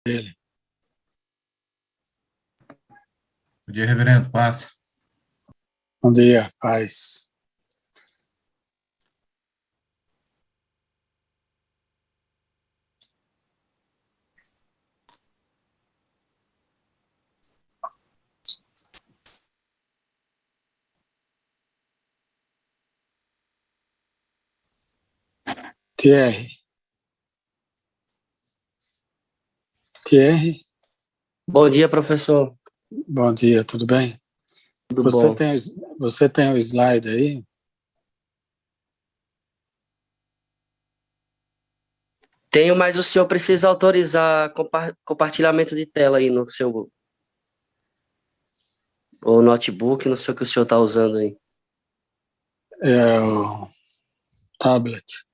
dele. Bom dia, reverendo. Paz. Bom dia, paz. Thierry. Bom dia, professor. Bom dia, tudo bem? Tudo Você bom? tem o slide aí? Tenho, mas o senhor precisa autorizar compartilhamento de tela aí no seu ou notebook, não sei o que o senhor está usando aí. É o tablet.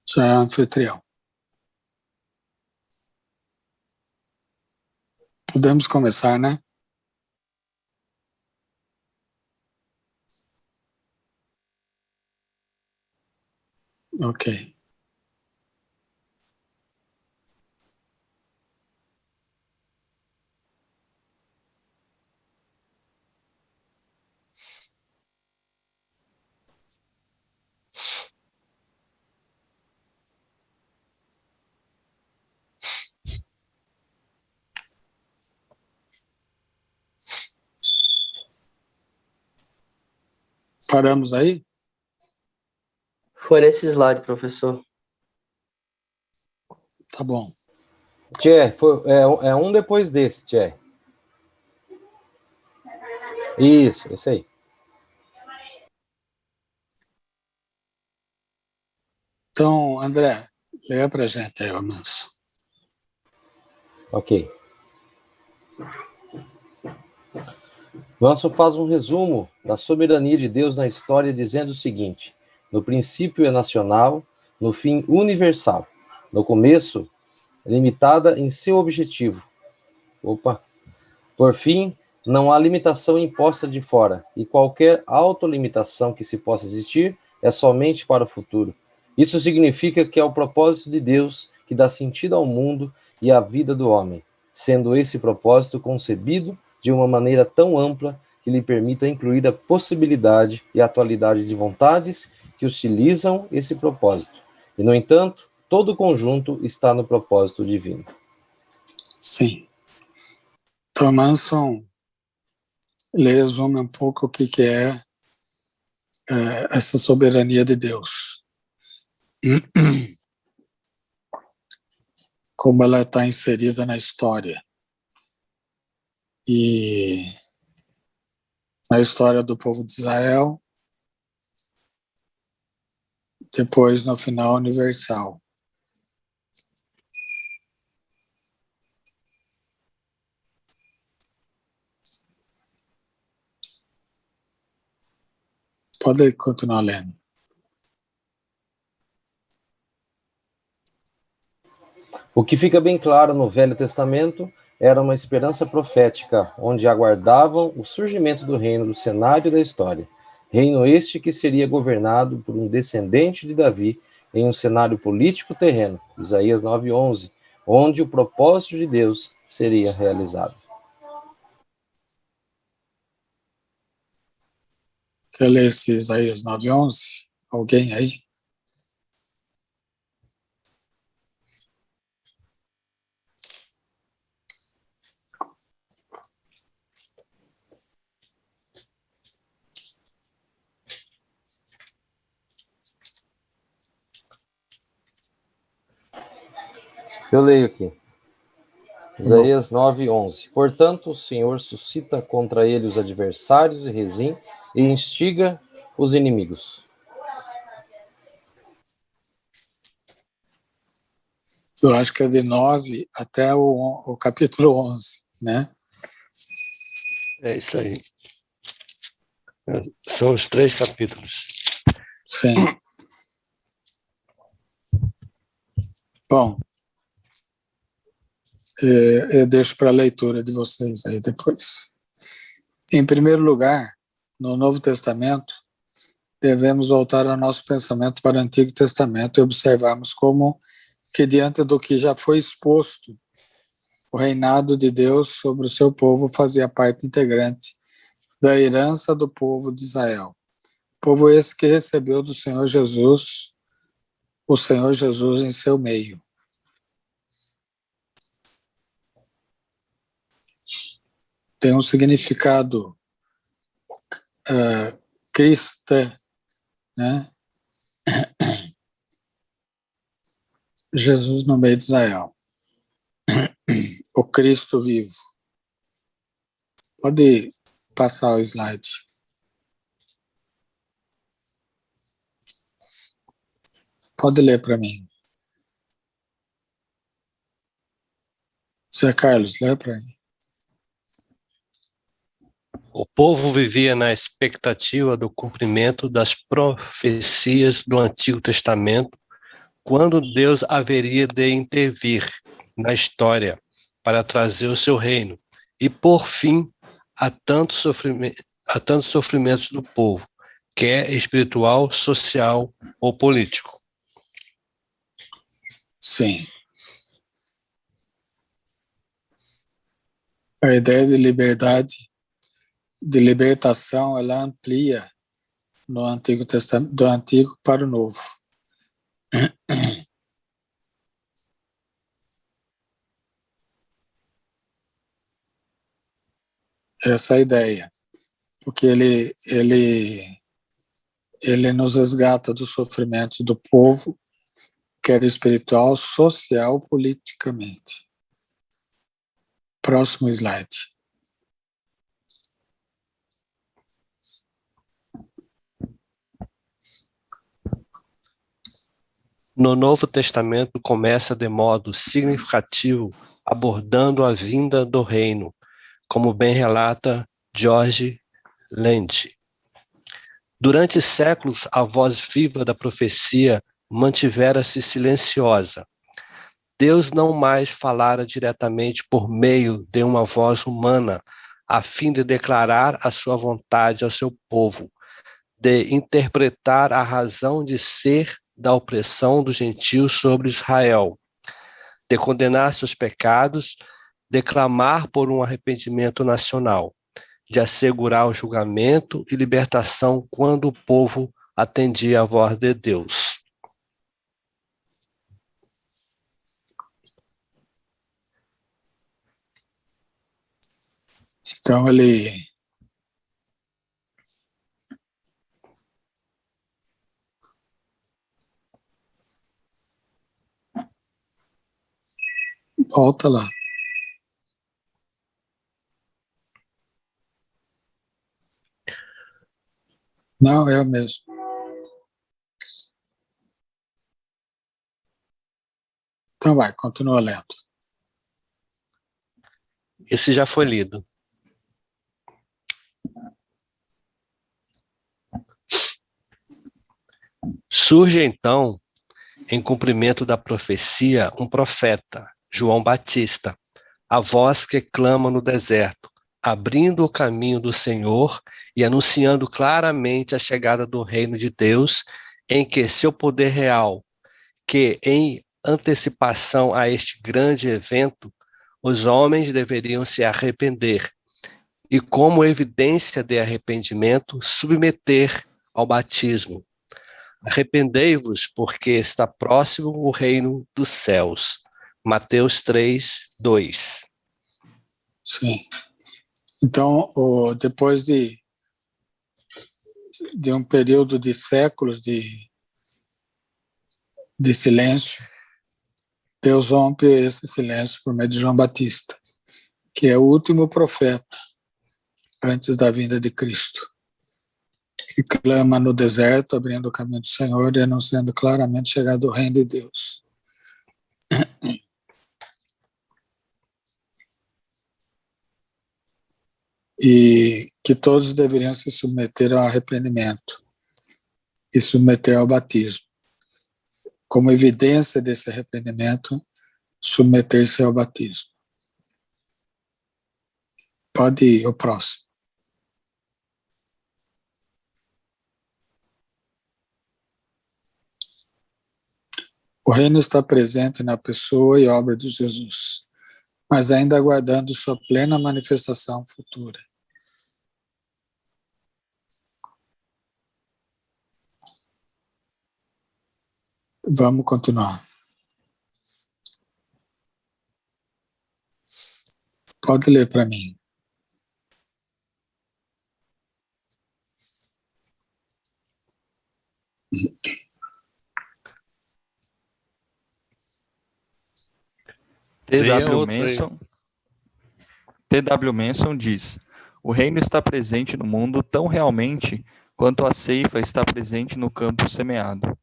Já é anfitrião. Podemos começar, né? Ok. Paramos aí? Foi nesse slide, professor. Tá bom. Tchê, é um depois desse, Tchê. Isso, esse aí. Então, André, lê pra gente aí, Manso. Ok. Manso faz um resumo da soberania de Deus na história, dizendo o seguinte: no princípio é nacional, no fim universal, no começo limitada em seu objetivo. Por fim, não há limitação imposta de fora, e qualquer autolimitação que se possa existir é somente para o futuro. Isso significa que é o propósito de Deus que dá sentido ao mundo e à vida do homem, sendo esse propósito concebido de uma maneira tão ampla que lhe permita incluir a possibilidade e a atualidade de vontades que utilizam esse propósito. E, no entanto, todo o conjunto está no propósito divino. Sim. Então, Manson, resume um pouco o que é essa soberania de Deus. Como ela está inserida na história. E na história do povo de Israel, depois no final universal. Pode continuar lendo. O que fica bem claro no Velho Testamento era uma esperança profética, onde aguardavam o surgimento do reino do cenário da história. Reino este que seria governado por um descendente de Davi em um cenário político terreno, Isaías 9:11, onde o propósito de Deus seria realizado. Quer ler esse Isaías 9:11? Alguém aí? Eu leio aqui. Isaías 9:11. Portanto, o Senhor suscita contra ele os adversários de Rezim e instiga os inimigos. Eu acho que é de 9 até o capítulo 11, né? É isso aí. São os 3 capítulos. Sim. Bom, eu deixo para a leitura de vocês aí depois. Em primeiro lugar, no Novo Testamento, devemos voltar ao nosso pensamento para o Antigo Testamento e observarmos como que, diante do que já foi exposto, o reinado de Deus sobre o seu povo fazia parte integrante da herança do povo de Israel. Povo esse que recebeu do Senhor Jesus, o Senhor Jesus em seu meio. Tem um significado cristão, né? Jesus no meio de Israel. O Cristo vivo. Pode passar o slide. Pode ler para mim. Zé Carlos, lê para mim. O povo vivia na expectativa do cumprimento das profecias do Antigo Testamento, quando Deus haveria de intervir na história para trazer o seu reino e pôr fim a tantos sofrimentos do povo, quer espiritual, social ou político. Sim. A ideia de liberdade, de libertação, ela amplia no Antigo Testamento, do Antigo para o Novo. Essa é a ideia, porque ele nos resgata dos sofrimentos do povo, quer espiritual, social, politicamente. Próximo slide. No Novo Testamento começa de modo significativo abordando a vinda do reino, como bem relata George Land. Durante séculos, a voz viva da profecia mantivera-se silenciosa. Deus não mais falara diretamente por meio de uma voz humana, a fim de declarar a sua vontade ao seu povo, de interpretar a razão de ser da opressão dos gentios sobre Israel, de condenar seus pecados, de clamar por um arrependimento nacional, de assegurar o julgamento e libertação quando o povo atendia à voz de Deus. Então ele volta lá. Não, é o mesmo. Então vai, continua lendo. Esse já foi lido. Surge então, em cumprimento da profecia, um profeta, João Batista, a voz que clama no deserto, abrindo o caminho do Senhor e anunciando claramente a chegada do reino de Deus, em que seu poder real, que em antecipação a este grande evento, os homens deveriam se arrepender e, como evidência de arrependimento, submeter ao batismo. Arrependei-vos, porque está próximo o reino dos céus. Mateus 3, 2. Sim. Então, depois de um período de séculos de silêncio, Deus rompe esse silêncio por meio de João Batista, que é o último profeta antes da vinda de Cristo, que clama no deserto, abrindo o caminho do Senhor e anunciando claramente a chegada do reino de Deus. E que todos deveriam se submeter ao arrependimento e submeter ao batismo. Como evidência desse arrependimento, submeter-se ao batismo. Pode ir, o próximo. O reino está presente na pessoa e obra de Jesus, mas ainda aguardando sua plena manifestação futura. Vamos continuar. Pode ler para mim. T.W. Manson diz: o reino está presente no mundo tão realmente quanto a ceifa está presente no campo semeado.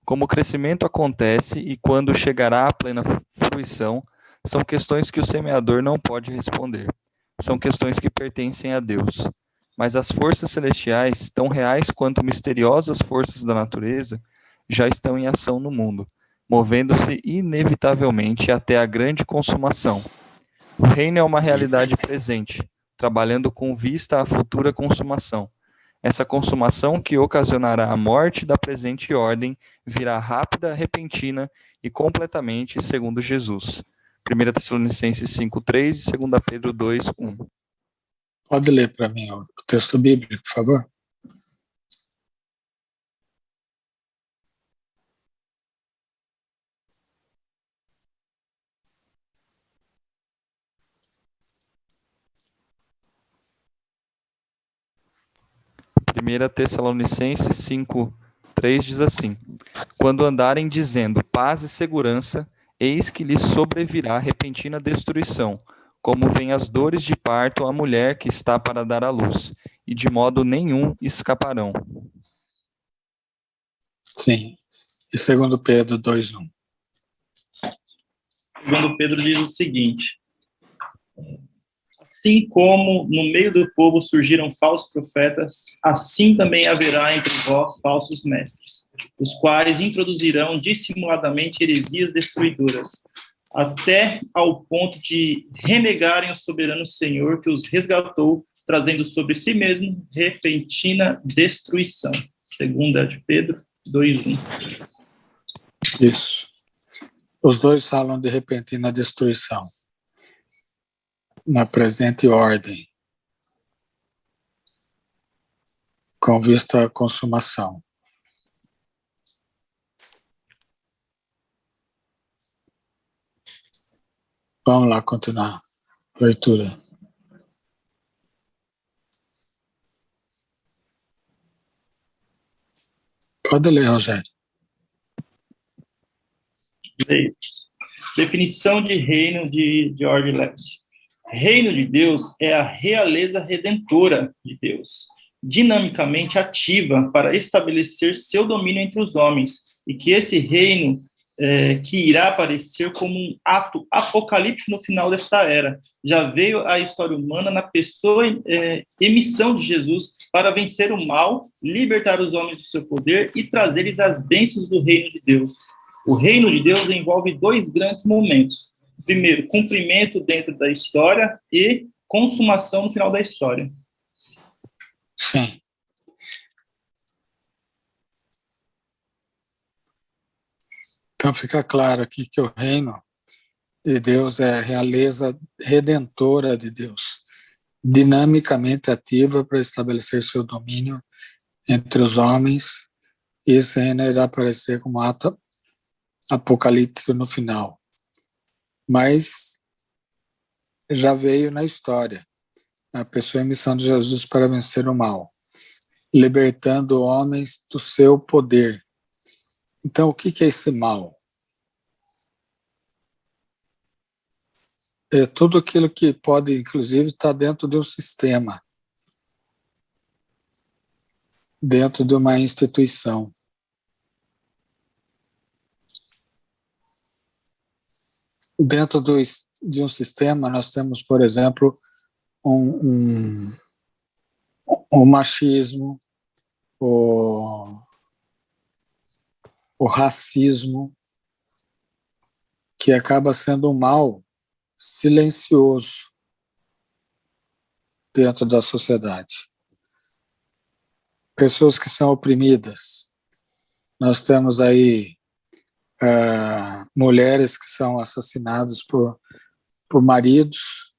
Como o crescimento acontece e quando chegará à plena fruição, são questões que o semeador não pode responder. São questões que pertencem a Deus. Mas as forças celestiais, tão reais quanto misteriosas forças da natureza, já estão em ação no mundo, movendo-se inevitavelmente até a grande consumação. O reino é uma realidade presente, trabalhando com vista à futura consumação. Essa consumação que ocasionará a morte da presente ordem virá rápida, repentina e completamente segundo Jesus. 1 Tessalonicenses 5:3 e 2 Pedro 2:1. Pode ler para mim o texto bíblico, por favor? Primeira Tessalonicenses 5:3 diz assim: quando andarem dizendo paz e segurança, eis que lhes sobrevirá repentina destruição, como vêm as dores de parto à mulher que está para dar à luz, e de modo nenhum escaparão. Sim. E 2 Pedro 2:1. 2 Pedro diz o seguinte: assim como no meio do povo surgiram falsos profetas, assim também haverá entre vós falsos mestres, os quais introduzirão dissimuladamente heresias destruidoras, até ao ponto de renegarem o soberano Senhor que os resgatou, trazendo sobre si mesmo repentina destruição. 2 Pedro 2:1. Isso. Os dois falam de repentina destruição, na presente ordem, com vista à consumação. Vamos lá continuar a leitura. Pode ler, Rogério. Definição de reino de George Lexie. Reino de Deus é a realeza redentora de Deus, dinamicamente ativa para estabelecer seu domínio entre os homens, e que esse reino que irá aparecer como um ato apocalíptico no final desta era. Já veio a história humana na pessoa e missão de Jesus para vencer o mal, libertar os homens do seu poder e trazer-lhes as bênçãos do reino de Deus. O reino de Deus envolve dois grandes momentos. Primeiro, cumprimento dentro da história e consumação no final da história. Sim. Então fica claro aqui que o reino de Deus é a realeza redentora de Deus, dinamicamente ativa para estabelecer seu domínio entre os homens, e esse reino irá aparecer como ato apocalíptico no final. Mas já veio na história, na pessoa e missão de Jesus para vencer o mal, libertando homens do seu poder. Então, o que é esse mal? É tudo aquilo que pode, inclusive, estar dentro de um sistema, dentro de uma instituição. Dentro de um sistema, nós temos, por exemplo, o machismo, o racismo, que acaba sendo um mal silencioso dentro da sociedade. Pessoas que são oprimidas. Nós temos aí mulheres que são assassinadas por maridos,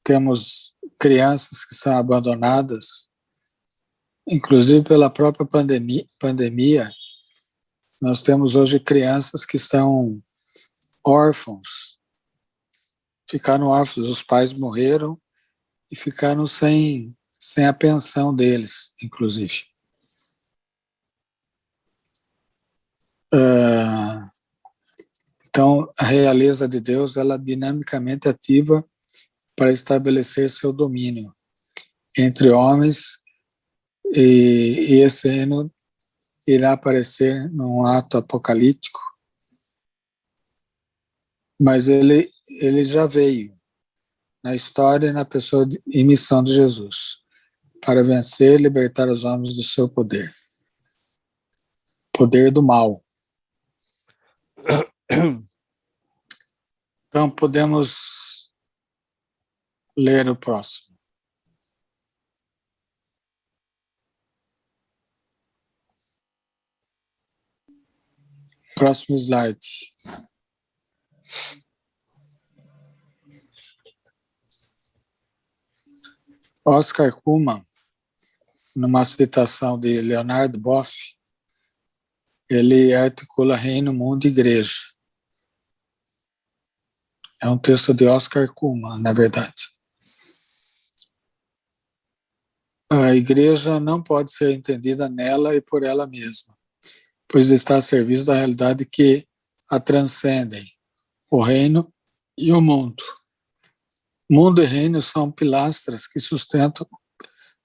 temos crianças que são abandonadas, inclusive pela própria pandemia. Nós temos hoje crianças que são órfãos, ficaram órfãos, os pais morreram e ficaram sem a pensão deles, inclusive. Então, a realeza de Deus, ela é dinamicamente ativa para estabelecer seu domínio entre homens, e esse reino irá aparecer num ato apocalíptico, mas ele já veio na história e na pessoa e missão de Jesus, para vencer e libertar os homens do seu poder do mal. Então, podemos ler o próximo. Próximo slide. Oscar Cullmann, numa citação de Leonardo Boff, ele articula reino, mundo e igreja. É um texto de Oscar Cullmann, na verdade. A igreja não pode ser entendida nela e por ela mesma, pois está a serviço da realidade que a transcendem, o reino e o mundo. Mundo e reino são pilastras que sustentam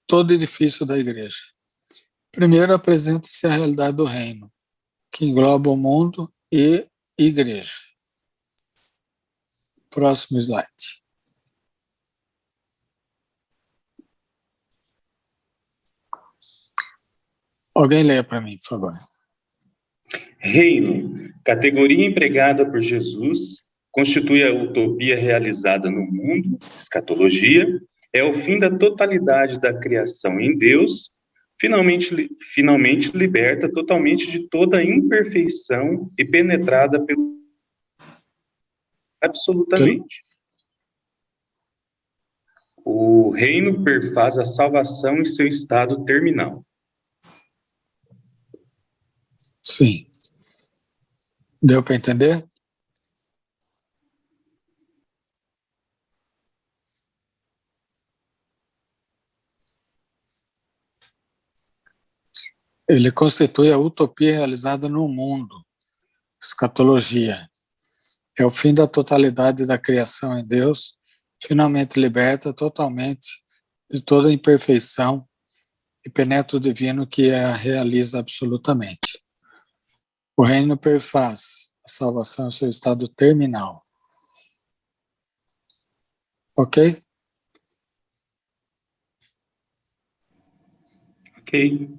todo edifício da igreja. Primeiro apresenta-se a realidade do reino, que engloba o mundo e igreja. Próximo slide. Alguém lê para mim, por favor. Reino, categoria empregada por Jesus, constitui a utopia realizada no mundo, escatologia, é o fim da totalidade da criação em Deus, finalmente liberta totalmente de toda imperfeição e penetrada pelo absolutamente. O reino perfaz a salvação em seu estado terminal. Sim. Deu para entender? Ele constitui a utopia realizada no mundo, escatologia. É o fim da totalidade da criação em Deus, finalmente liberta totalmente de toda imperfeição e penetra o divino que a realiza absolutamente. O reino perfaz a salvação em seu estado terminal. Ok? Ok.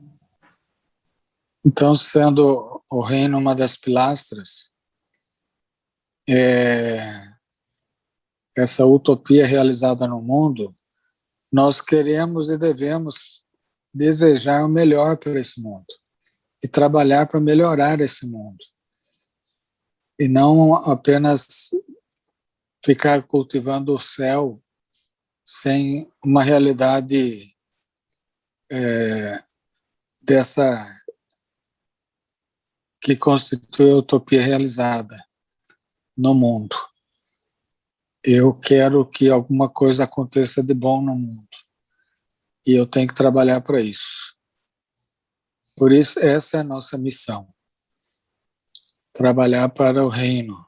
Então, sendo o reino uma das pilastras, essa utopia realizada no mundo, nós queremos e devemos desejar o melhor para esse mundo e trabalhar para melhorar esse mundo. E não apenas ficar cultivando o céu sem uma realidade dessa que constitui a utopia realizada no mundo. Eu quero que alguma coisa aconteça de bom no mundo. E eu tenho que trabalhar para isso. Por isso, essa é a nossa missão. Trabalhar para o reino.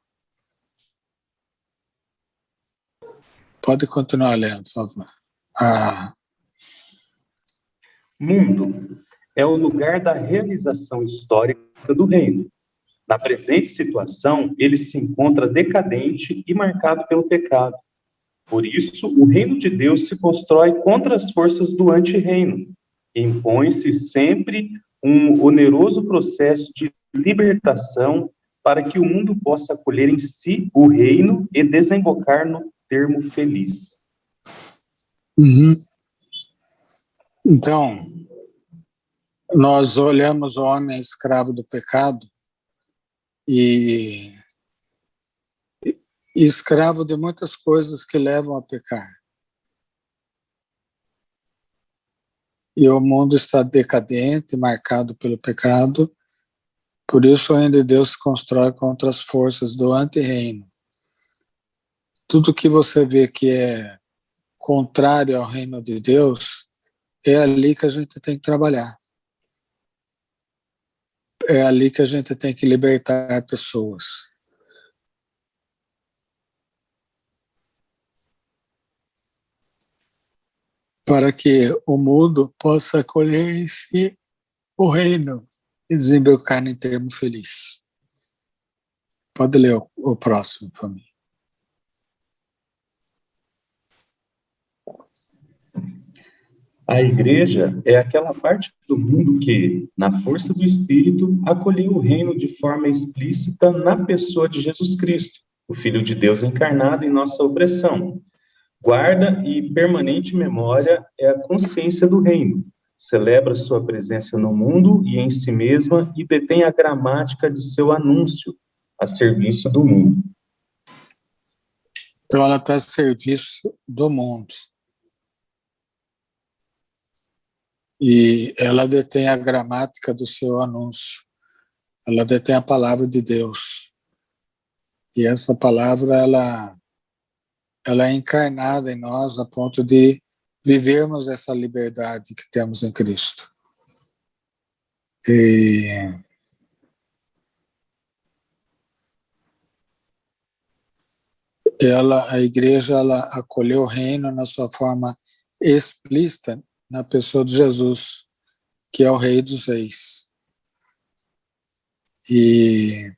Pode continuar lendo, por favor. Mundo é o lugar da realização histórica do reino. Na presente situação, ele se encontra decadente e marcado pelo pecado. Por isso, o reino de Deus se constrói contra as forças do anti-reino. Impõe-se sempre um oneroso processo de libertação para que o mundo possa acolher em si o reino e desembocar no termo feliz. Uhum. Então, nós olhamos o homem escravo do pecado e escravo de muitas coisas que levam a pecar. E o mundo está decadente, marcado pelo pecado, por isso o reino de Deus se constrói contra as forças do anti-reino. Tudo que você vê que é contrário ao reino de Deus, é ali que a gente tem que trabalhar. É ali que a gente tem que libertar pessoas. Para que o mundo possa acolher em si o reino e desembocar em termo feliz. Pode ler o próximo para mim. A igreja é aquela parte do mundo que, na força do Espírito, acolheu o reino de forma explícita na pessoa de Jesus Cristo, o Filho de Deus encarnado em nossa opressão. Guarda e permanente memória é a consciência do reino. Celebra sua presença no mundo e em si mesma e detém a gramática de seu anúncio a serviço do mundo. Então ela está a serviço do mundo. E ela detém a gramática do seu anúncio. Ela detém a palavra de Deus. E essa palavra, ela é encarnada em nós a ponto de vivermos essa liberdade que temos em Cristo. E a igreja, ela acolheu o reino na sua forma explícita na pessoa de Jesus, que é o Rei dos Reis. E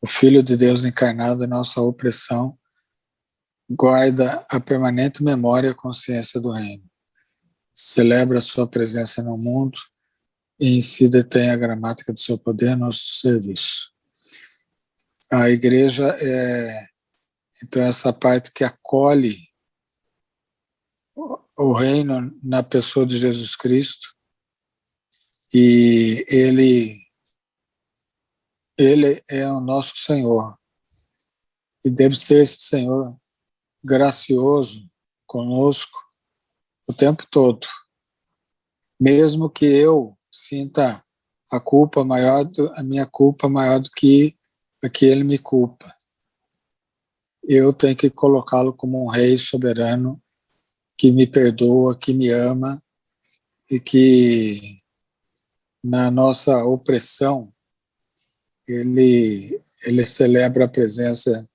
o Filho de Deus encarnado em nossa opressão guarda a permanente memória e a consciência do reino. Celebra a sua presença no mundo e em si detém a gramática do seu poder no nosso serviço. A igreja é, então, essa parte que acolhe o reino na pessoa de Jesus Cristo, e ele é o nosso Senhor, e deve ser esse Senhor gracioso conosco o tempo todo, mesmo que eu sinta a minha culpa maior do que a que ele me culpa. Eu tenho que colocá-lo como um rei soberano que me perdoa, que me ama e que na nossa opressão ele celebra a presença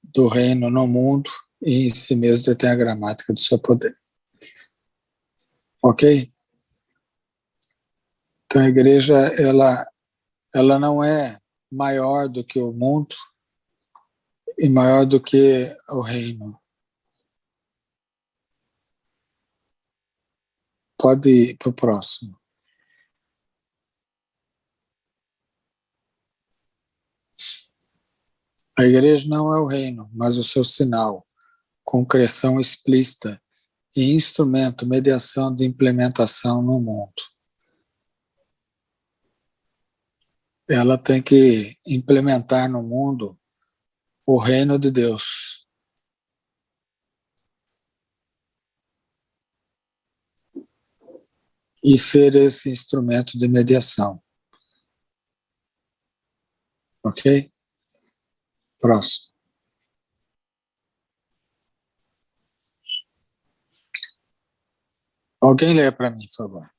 do reino no mundo e em si mesmo tem a gramática do seu poder. Ok? Então a igreja, ela não é maior do que o mundo e maior do que o reino. Pode ir para o próximo. A igreja não é o reino, mas o seu sinal, concreção explícita e instrumento, mediação de implementação no mundo. Ela tem que implementar no mundo o reino de Deus. E ser esse instrumento de mediação. Ok? Próximo. Alguém lê para mim, por favor.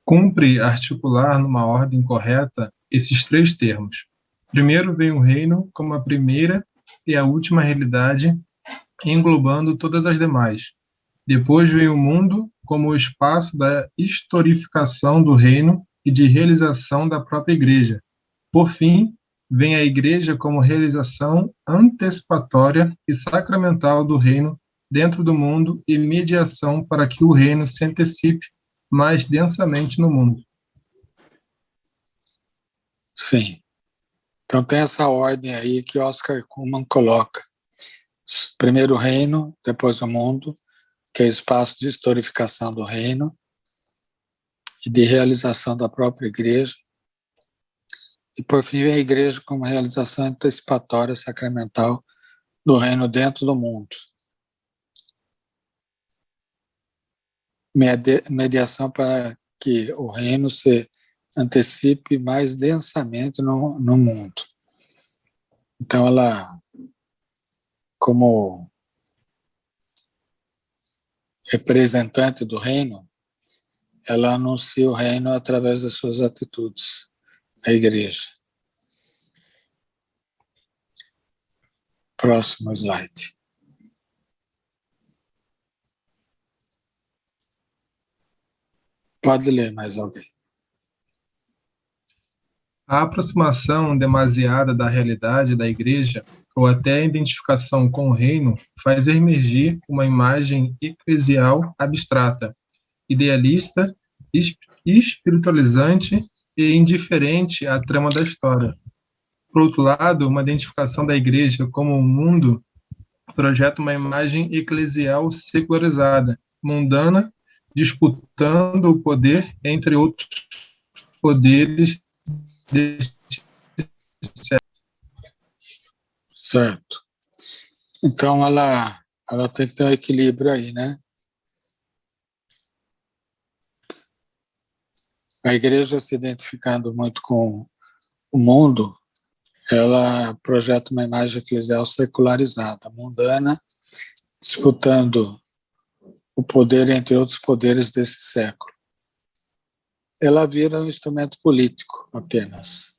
Cumpre articular numa ordem correta esses três termos. Primeiro vem o reino como a primeira e a última realidade, englobando todas as demais. Depois vem o mundo como o espaço da historificação do reino e de realização da própria igreja. Por fim, vem a igreja como realização antecipatória e sacramental do reino dentro do mundo e mediação para que o reino se antecipe mais densamente no mundo. Sim. Então tem essa ordem aí que Oscar Cullmann coloca. Primeiro o reino, depois o mundo, que é espaço de historificação do reino e de realização da própria igreja. E, por fim, a igreja como realização antecipatória sacramental do reino dentro do mundo. Mediação para que o reino se antecipe mais densamente no mundo. Então, ela, como representante do reino, ela anuncia o reino através das suas atitudes, a igreja. Próximo slide. Pode ler mais alguém. A aproximação demasiada da realidade da igreja, ou até a identificação com o reino, faz emergir uma imagem eclesial abstrata, idealista, espiritualizante e indiferente à trama da história. Por outro lado, uma identificação da igreja como um mundo projeta uma imagem eclesial secularizada, mundana, disputando o poder entre outros poderes deste século. Certo. Então, ela tem que ter um equilíbrio aí, né? A igreja se identificando muito com o mundo, ela projeta uma imagem eclesial secularizada, mundana, disputando o poder entre outros poderes desse século. Ela vira um instrumento político apenas.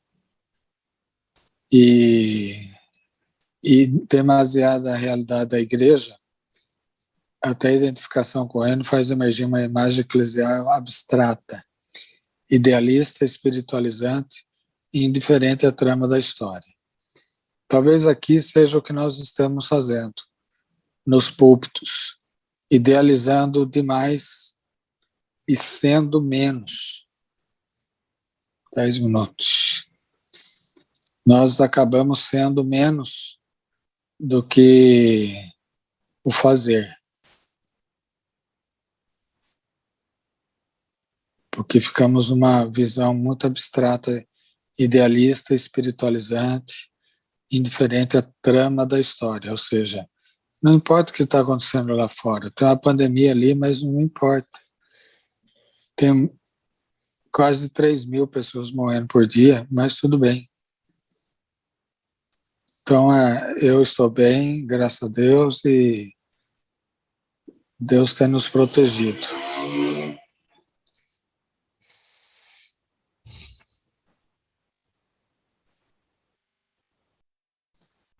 E demasiada a realidade da igreja, até a identificação com o reino faz emergir uma imagem eclesial abstrata, idealista, espiritualizante e indiferente à trama da história. Talvez aqui seja o que nós estamos fazendo, nos púlpitos, idealizando demais e sendo menos. 10 minutos. Nós acabamos sendo menos do que o fazer. Porque ficamos numa visão muito abstrata, idealista, espiritualizante, indiferente à trama da história. Ou seja, não importa o que está acontecendo lá fora. Tem uma pandemia ali, mas não importa. Tem quase 3.000 pessoas morrendo por dia, mas tudo bem. Então, eu estou bem, graças a Deus, e Deus tem nos protegido.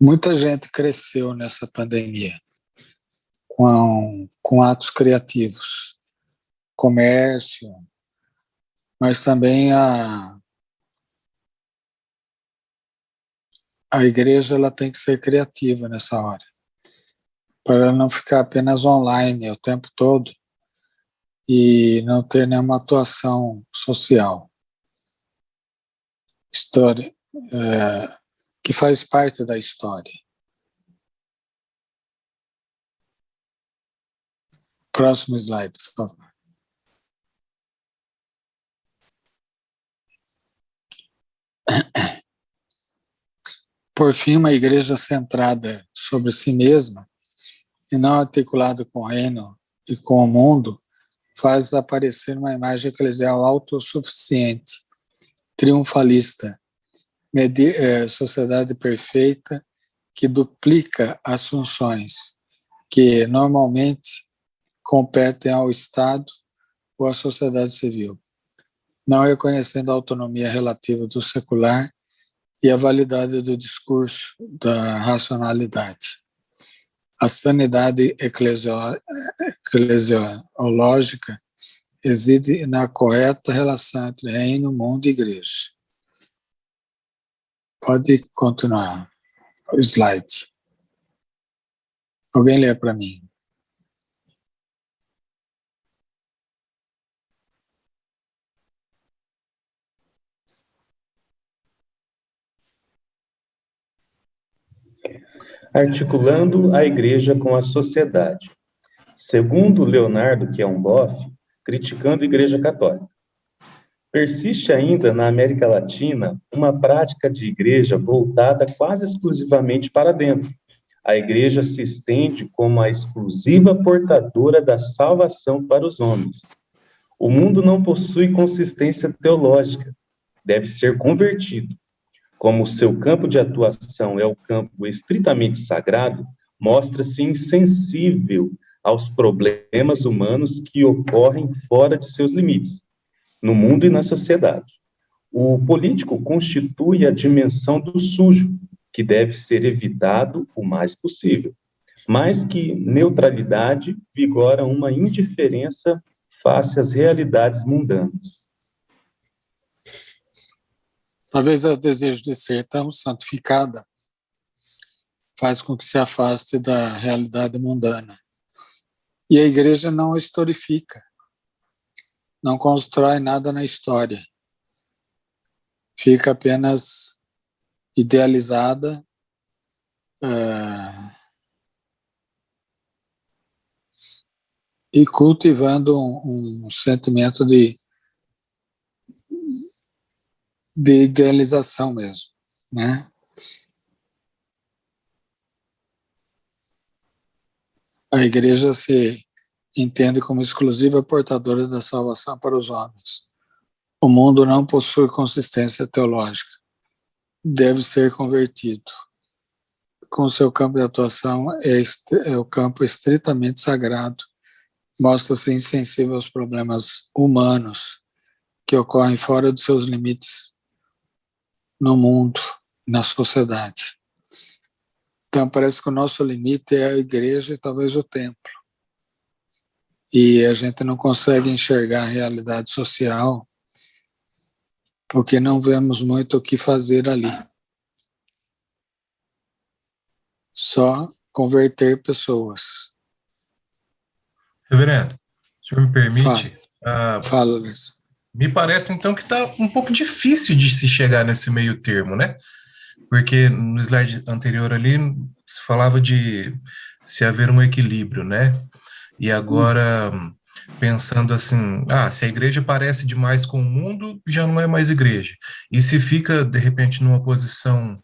Muita gente cresceu nessa pandemia com atos criativos, comércio, mas também a igreja ela tem que ser criativa nessa hora, para ela não ficar apenas online o tempo todo e não ter nenhuma atuação social. História, que faz parte da história. Próximo slide, por favor. Por fim, uma igreja centrada sobre si mesma e não articulada com o reino e com o mundo faz aparecer uma imagem eclesial autossuficiente, triunfalista, sociedade perfeita que duplica as funções que normalmente competem ao Estado ou à sociedade civil, não reconhecendo a autonomia relativa do secular e a validade do discurso da racionalidade. A sanidade eclesiológica reside na correta relação entre reino, mundo e igreja. Pode continuar o slide. Alguém lê para mim. articulando a Igreja com a sociedade. Segundo Leonardo Kielmboff, criticando a Igreja Católica. Persiste ainda na América Latina uma prática de igreja voltada quase exclusivamente para dentro. A igreja se estende como a exclusiva portadora da salvação para os homens. O mundo não possui consistência teológica, deve ser convertido. Como seu campo de atuação é o campo estritamente sagrado, mostra-se insensível aos problemas humanos que ocorrem fora de seus limites, no mundo e na sociedade. O político constitui a dimensão do sujo, que deve ser evitado o mais possível. Mais que neutralidade, vigora uma indiferença face às realidades mundanas. Talvez o desejo de ser tão santificada faz com que se afaste da realidade mundana. E a igreja não historifica, não constrói nada na história. Fica apenas idealizada, e cultivando um sentimento de idealização mesmo, né? A igreja se entende como exclusiva portadora da salvação para os homens. O mundo não possui consistência teológica. Deve ser convertido. Com seu campo de atuação é o campo estritamente sagrado. Mostra-se insensível aos problemas humanos que ocorrem fora dos seus limites no mundo, na sociedade. Então parece que o nosso limite é a igreja e talvez o templo. E a gente não consegue enxergar a realidade social porque não vemos muito o que fazer ali. Só converter pessoas. Reverendo, o senhor me permite? Fala, Luiz. Me parece, então, que está um pouco difícil de se chegar nesse meio termo, né? Porque no slide anterior ali se falava de se haver um equilíbrio, né? E agora, pensando assim, se a igreja parece demais com o mundo, já não é mais igreja. E se fica, de repente, numa posição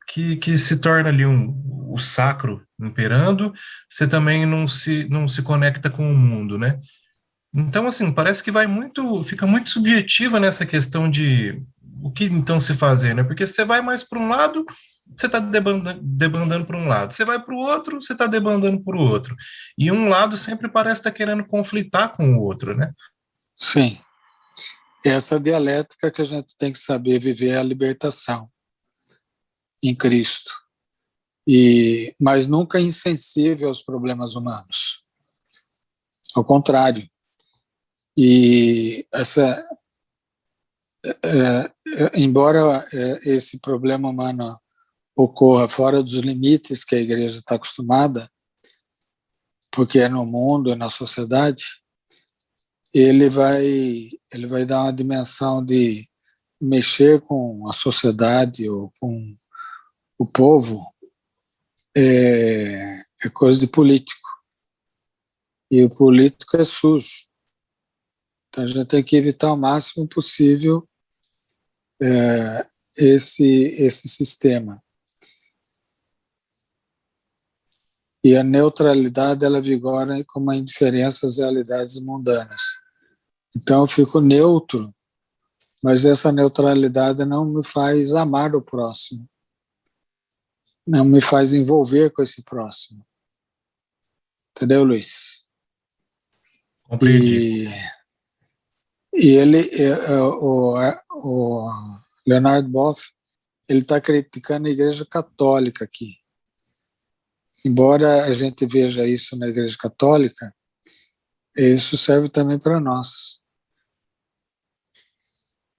que se torna ali o sacro imperando, você também não se conecta com o mundo, né? Então, assim, parece que fica muito subjetiva nessa questão de o que então se fazer, né? Porque se você vai mais para um lado, você está debandando para um lado. Você vai para o outro, você está debandando para o outro. E um lado sempre parece estar querendo conflitar com o outro, né? Sim. Essa dialética que a gente tem que saber viver é a libertação em Cristo. Mas nunca insensível aos problemas humanos. Ao contrário. E embora esse problema humano ocorra fora dos limites que a igreja está acostumada, porque é no mundo, é na sociedade, ele vai dar uma dimensão de mexer com a sociedade ou com o povo, é coisa de político. E o político é sujo. Então a gente tem que evitar o máximo possível esse sistema. E a neutralidade, ela vigora como a indiferença às realidades mundanas. Então eu fico neutro, mas essa neutralidade não me faz amar o próximo, não me faz envolver com esse próximo. Entendeu, Luiz? Compreendi. E ele, o Leonardo Boff, ele está criticando a Igreja Católica aqui. Embora a gente veja isso na Igreja Católica, isso serve também para nós.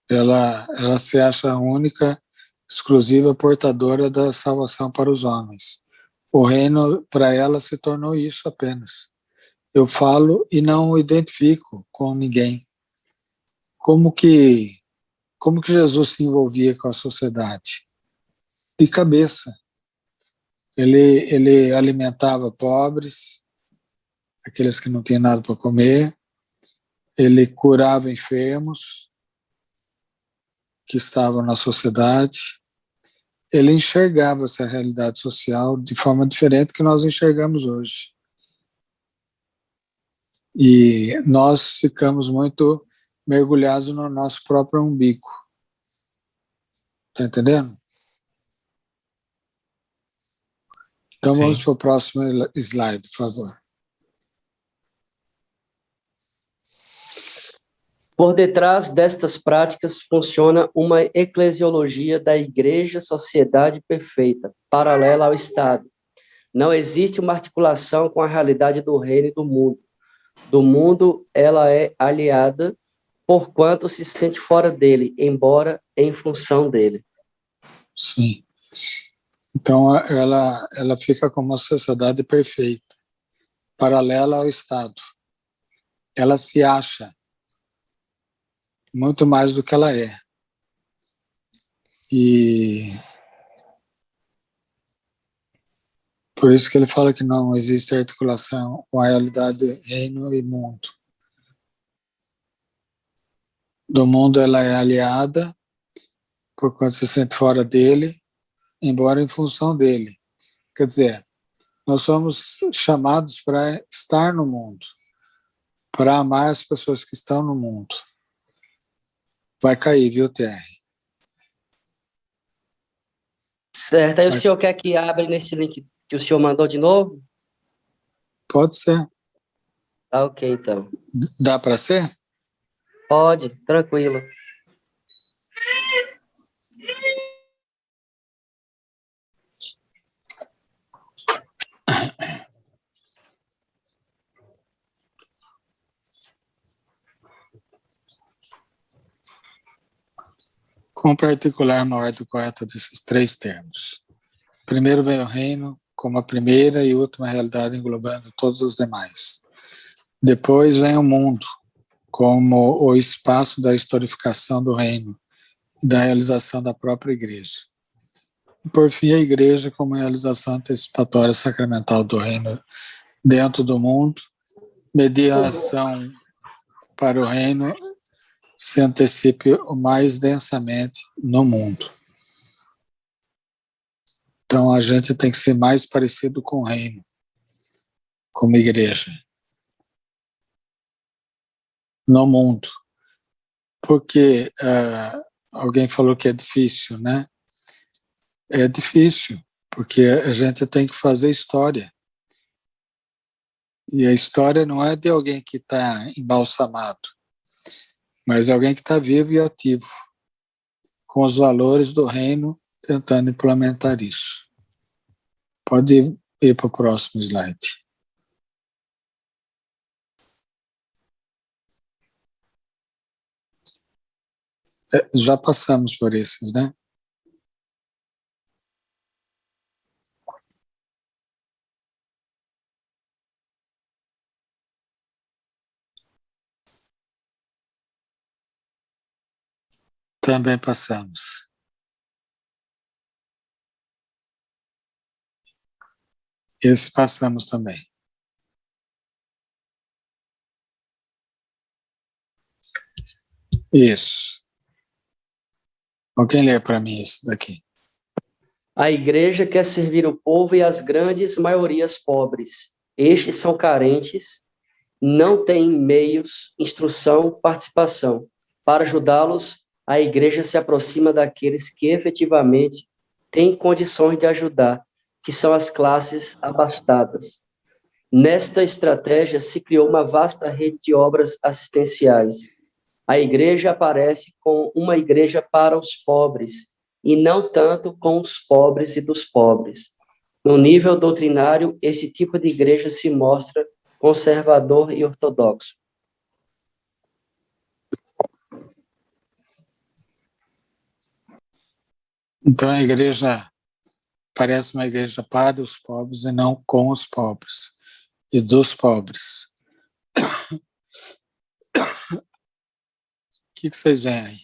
Ela se acha a única, exclusiva portadora da salvação para os homens. O reino, para ela, se tornou isso apenas. Eu falo e não identifico com ninguém. Como que Jesus se envolvia com a sociedade? De cabeça. Ele alimentava pobres, aqueles que não tinham nada para comer, ele curava enfermos que estavam na sociedade, ele enxergava essa realidade social de forma diferente que nós enxergamos hoje. E nós ficamos muito mergulhados no nosso próprio umbigo. Está entendendo? Então Sim. vamos para o próximo slide, por favor. Por detrás destas práticas funciona uma eclesiologia da igreja-sociedade perfeita, paralela ao Estado. Não existe uma articulação com a realidade do reino e do mundo. Do mundo, ela é aliada, porquanto se sente fora dele, embora em função dele. Sim. Então ela fica como uma sociedade perfeita, paralela ao Estado. Ela se acha muito mais do que ela é. E por isso que ele fala que não existe articulação com a realidade reino e mundo. Do mundo ela é aliada, porquanto se sente fora dele, embora em função dele. Quer dizer, nós somos chamados para estar no mundo, para amar as pessoas que estão no mundo. Vai cair, viu, TR? Certo. Aí o senhor quer que abra nesse link que o senhor mandou de novo? Pode ser. Tá ok, então. Dá para ser? Pode, tranquilo. Como particular na ordem correta desses três termos. Primeiro vem o reino, como a primeira e última realidade englobando todos os demais. Depois vem o mundo, como o espaço da historificação do reino e da realização da própria igreja. E por fim, a igreja como a realização antecipatória sacramental do reino dentro do mundo, mediação para o reino se antecipe o mais densamente no mundo. Então, a gente tem que ser mais parecido com o reino, como igreja, no mundo. Porque alguém falou que é difícil, né? É difícil, porque a gente tem que fazer história. E a história não é de alguém que está embalsamado, mas é alguém que está vivo e ativo, com os valores do reino, tentando implementar isso. Pode ir para o próximo slide. Já passamos por esses, né? Também passamos. Esse passamos também. Isso. Alguém lê para mim esse daqui? A igreja quer servir o povo e as grandes maiorias pobres. Estes são carentes, não têm meios, instrução, participação. Para ajudá-los, a igreja se aproxima daqueles que efetivamente têm condições de ajudar, que são as classes abastadas. Nesta estratégia se criou uma vasta rede de obras assistenciais. A igreja aparece como uma igreja para os pobres, e não tanto com os pobres e dos pobres. No nível doutrinário, esse tipo de igreja se mostra conservador e ortodoxo. Então a igreja parece uma igreja para os pobres e não com os pobres e dos pobres. O que vocês veem aí?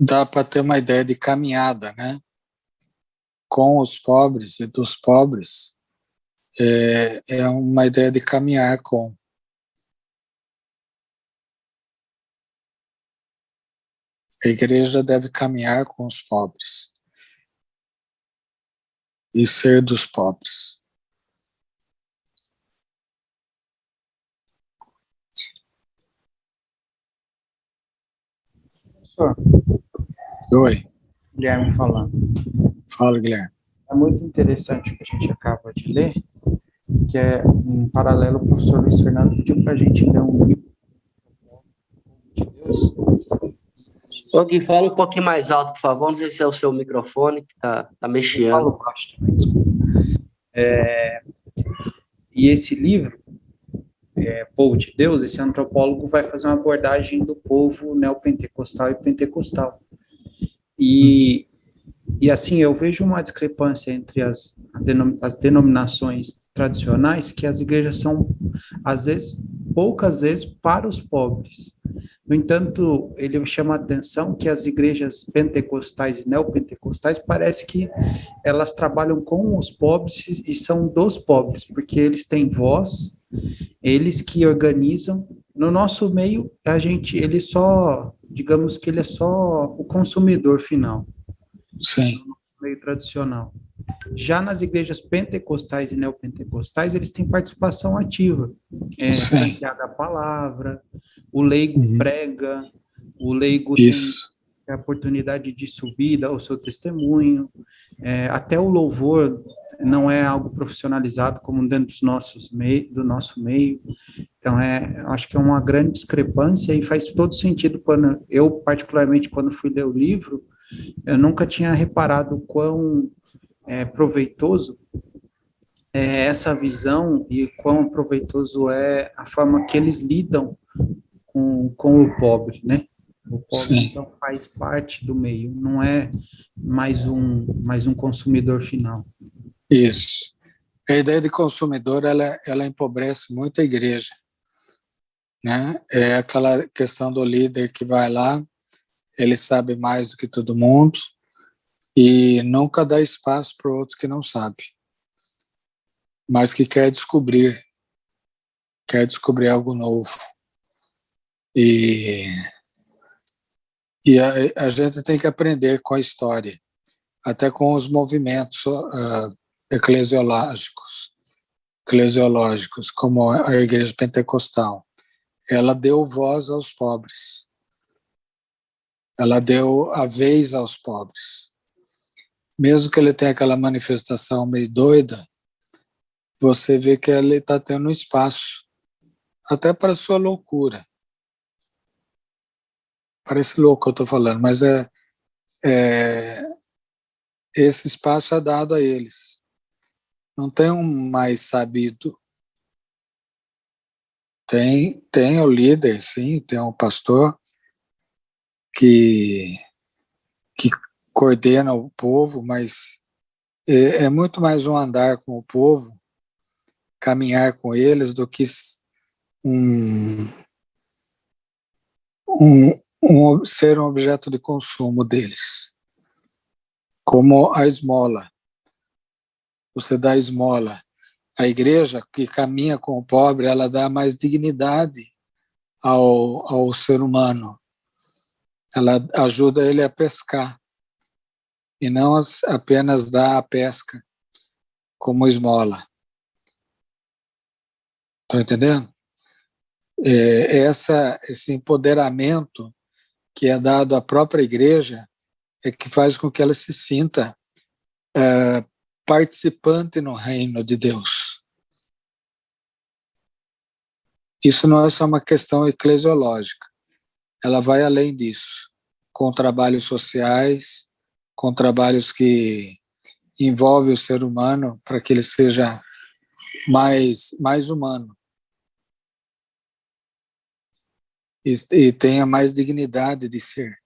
Dá para ter uma ideia de caminhada, né? Com os pobres e dos pobres, é uma ideia de caminhar com. A igreja deve caminhar com os pobres e ser dos pobres. Professor, Oi, Guilherme falando. fala, Guilherme. É muito interessante o que a gente acaba de ler, que é um paralelo. O professor Luiz Fernando pediu para a gente ler um livro de Deus. Ô, Gui, fala um pouquinho mais alto, por favor. Não sei se é o seu microfone que tá Eu mexendo. falo baixo também, desculpa. E esse livro, Povo de Deus, esse antropólogo vai fazer uma abordagem do povo neopentecostal e pentecostal. E assim, eu vejo uma discrepância entre as denominações tradicionais, que as igrejas são, às vezes, poucas vezes, para os pobres. No entanto, ele chama a atenção que as igrejas pentecostais e neopentecostais parece que elas trabalham com os pobres e são dos pobres, porque eles têm voz, eles que organizam. No nosso meio, ele só, digamos que ele é só o consumidor final. Sim. No meio tradicional. Já nas igrejas pentecostais e neopentecostais, eles têm participação ativa. Franqueada a palavra, o leigo prega, o leigo tem a oportunidade de subir, dar o seu testemunho, até o louvor não é algo profissionalizado como dentro do nosso meio. Então, acho que é uma grande discrepância e faz todo sentido eu, particularmente, quando fui ler o livro, eu nunca tinha reparado quão proveitoso é essa visão e quão proveitoso é a forma que eles lidam com o pobre, né? O pobre, então, faz parte do meio, não é mais um consumidor final. Isso. A ideia de consumidor, ela empobrece muito a igreja, né? É aquela questão do líder que vai lá, ele sabe mais do que todo mundo e nunca dá espaço para o outro que não sabe, mas que quer descobrir algo novo. E a gente tem que aprender com a história, até com os movimentos eclesiológicos, como a Igreja Pentecostal. Ela deu voz aos pobres. Ela deu a vez aos pobres. Mesmo que ele tenha aquela manifestação meio doida, você vê que ele está tendo espaço, até para a sua loucura. Parece louco o que eu estou falando, mas esse espaço é dado a eles. Não tem um mais sabido. Tem o líder, sim, tem um pastor que coordena o povo, mas é muito mais um andar com o povo, caminhar com eles, do que ser um objeto de consumo deles. Como a esmola. Você dá esmola. A igreja que caminha com o pobre, ela dá mais dignidade ao ser humano. Ela ajuda ele a pescar e não apenas dá a pesca como esmola. Estão entendendo? Esse empoderamento que é dado à própria igreja é que faz com que ela se sinta participante no reino de Deus. Isso não é só uma questão eclesiológica, ela vai além disso, com trabalhos sociais, com trabalhos que envolvem o ser humano para que ele seja mais humano e tenha mais dignidade de ser.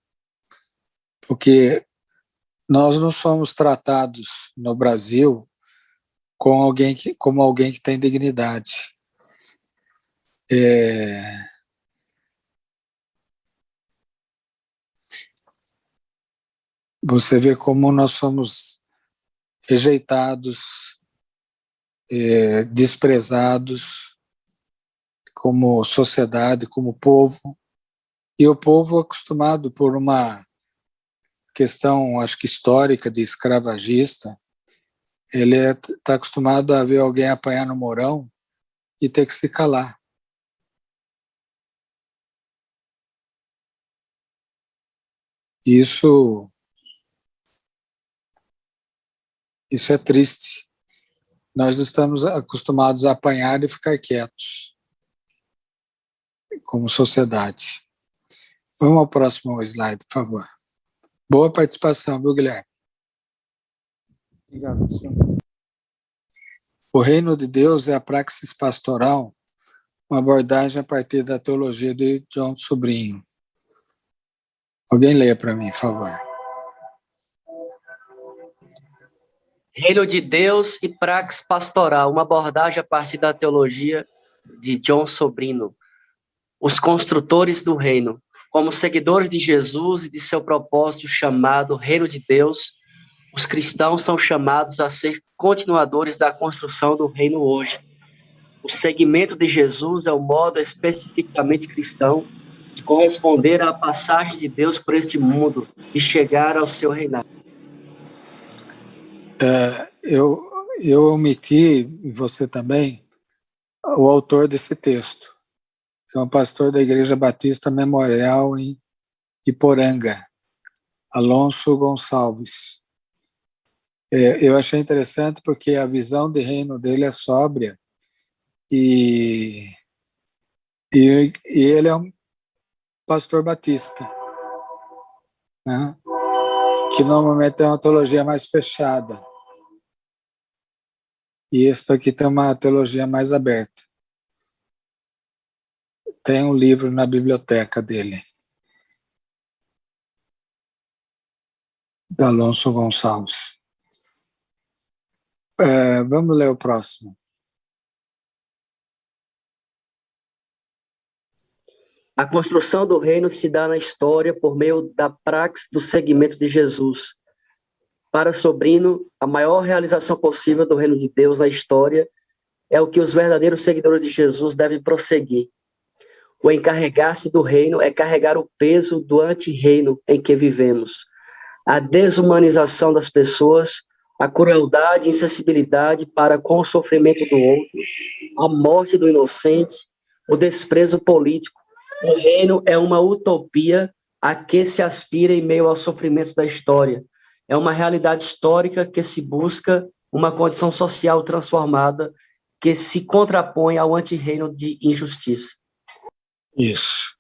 Porque nós não somos tratados no Brasil como alguém que tem dignidade. Você vê como nós somos rejeitados, desprezados como sociedade, como povo, e o povo acostumado por uma questão, acho que histórica, de escravagista, ele está acostumado a ver alguém apanhar no morão e ter que se calar. Isso é triste. Nós estamos acostumados a apanhar e ficar quietos, como sociedade. Vamos ao próximo slide, por favor. Boa participação, viu, Guilherme? Obrigado, senhor. O reino de Deus é a praxis pastoral, uma abordagem a partir da teologia de John Sobrinho. Alguém leia para mim, por favor. Reino de Deus e praxis pastoral, uma abordagem a partir da teologia de John Sobrino. Os construtores do reino, como seguidores de Jesus e de seu propósito chamado Reino de Deus, os cristãos são chamados a ser continuadores da construção do reino hoje. O seguimento de Jesus é um modo especificamente cristão de corresponder à passagem de Deus por este mundo e chegar ao seu reinado. Eu omiti, e você também, o autor desse texto, que é um pastor da Igreja Batista Memorial em Iporanga, Alonso Gonçalves. Eu achei interessante porque a visão de reino dele é sóbria e ele é um pastor batista, né? Que normalmente tem uma teologia mais fechada. E esse aqui tem uma teologia mais aberta. Tem um livro na biblioteca dele, da Alonso Gonçalves. Vamos ler o próximo. A construção do reino se dá na história por meio da praxis do seguimento de Jesus. Para Sobrino, a maior realização possível do reino de Deus na história é o que os verdadeiros seguidores de Jesus devem prosseguir. O encarregar-se do reino é carregar o peso do anti-reino em que vivemos. A desumanização das pessoas, a crueldade e insensibilidade para com o sofrimento do outro, a morte do inocente, o desprezo político. O reino é uma utopia a que se aspira em meio aos sofrimentos da história. É uma realidade histórica que se busca uma condição social transformada que se contrapõe ao anti-reino de injustiça. Isso.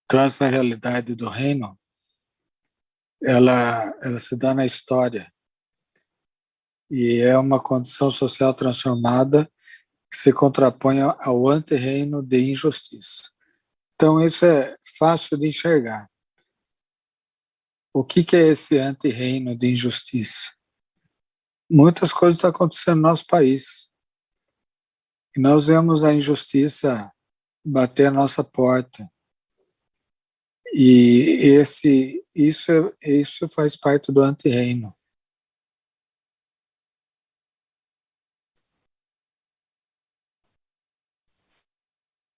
Então, essa realidade do reino, ela se dá na história. E é uma condição social transformada que se contrapõe ao anti-reino de injustiça. Então, isso é fácil de enxergar. O que é esse anti-reino de injustiça? Muitas coisas estão acontecendo no nosso país. E nós vemos a injustiça bater a nossa porta. E isso faz parte do anti-reino.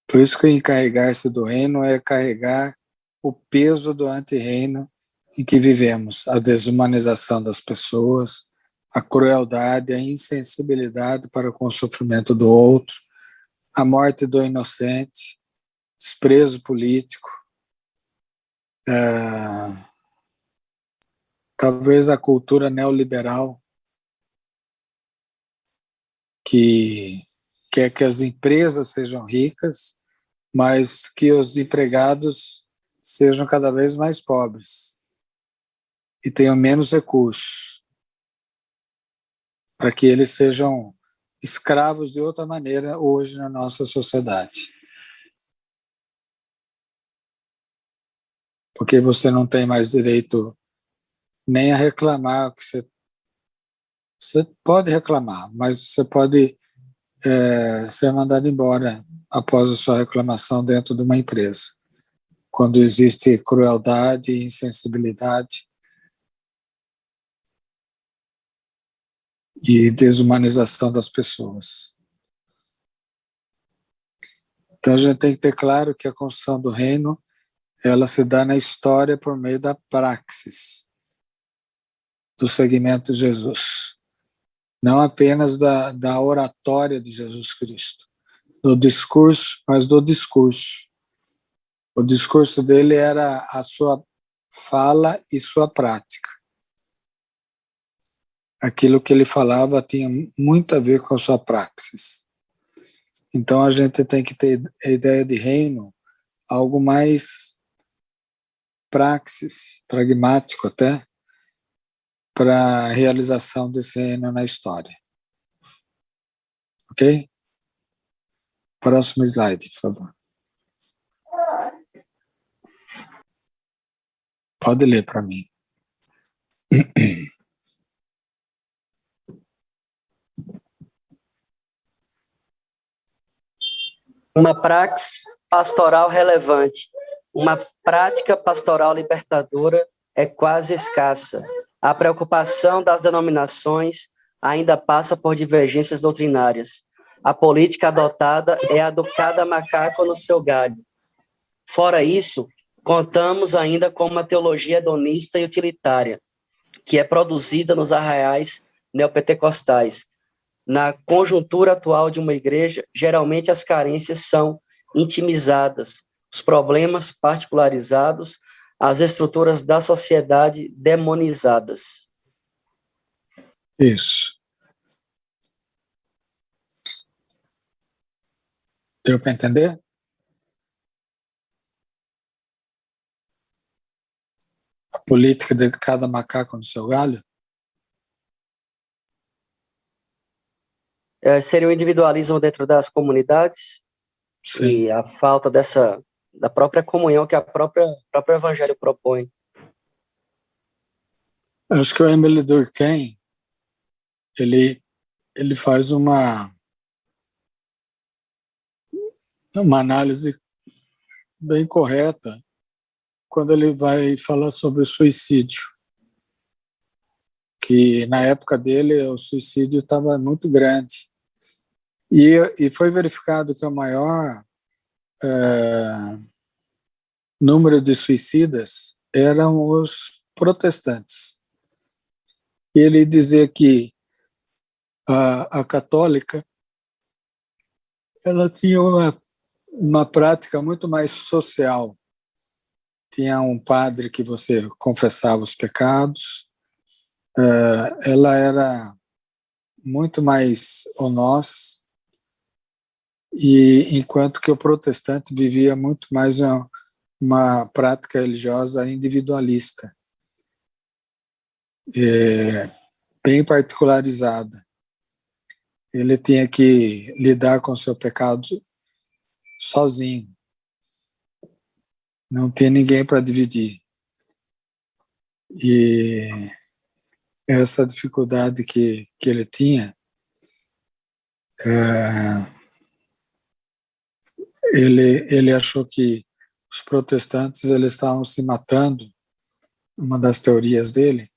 Por isso que encarregar-se do reino é carregar o peso do anti-reino em que vivemos, a desumanização das pessoas, a crueldade, a insensibilidade para com o sofrimento do outro, a morte do inocente, desprezo político, talvez a cultura neoliberal que quer que as empresas sejam ricas, mas que os empregados sejam cada vez mais pobres e tenham menos recursos, para que eles sejam escravos de outra maneira hoje na nossa sociedade. Porque você não tem mais direito nem a reclamar que Você pode reclamar, mas você pode ser mandado embora após a sua reclamação dentro de uma empresa, quando existe crueldade e insensibilidade e desumanização das pessoas. Então a gente tem que ter claro que a construção do reino, ela se dá na história por meio da praxis do segmento de Jesus, não apenas da oratória de Jesus Cristo, do discurso, mas do discurso. O discurso dele era a sua fala e sua prática. Aquilo que ele falava tinha muito a ver com a sua praxis. Então a gente tem que ter a ideia de reino, algo mais praxis, pragmático até, para a realização desse reino na história. Ok? Próximo slide, por favor. Pode ler para mim. Uma praxis pastoral relevante, uma prática pastoral libertadora é quase escassa. A preocupação das denominações ainda passa por divergências doutrinárias. A política adotada é a do cada macaco no seu galho. Fora isso, contamos ainda com uma teologia hedonista e utilitária, que é produzida nos arraiais neopentecostais. Na conjuntura atual de uma igreja, geralmente as carências são intimizadas, os problemas particularizados, as estruturas da sociedade demonizadas. Isso. Deu para entender? A política de cada macaco no seu galho? Seria o individualismo dentro das comunidades. Sim. E a falta da própria comunhão que o próprio evangelho propõe. Acho que o Emile Durkheim, ele faz uma análise bem correta quando ele vai falar sobre o suicídio, que na época dele o suicídio estava muito grande. E foi verificado que o maior número de suicidas eram os protestantes. E ele dizia que a católica ela tinha uma prática muito mais social. Tinha um padre que você confessava os pecados, ela era muito mais nós, e enquanto que o protestante vivia muito mais uma prática religiosa individualista, bem particularizada. Ele tinha que lidar com o seu pecado sozinho. Não tinha ninguém para dividir. E essa dificuldade que ele tinha, ele achou que os protestantes eles estavam se matando. Uma das teorias dele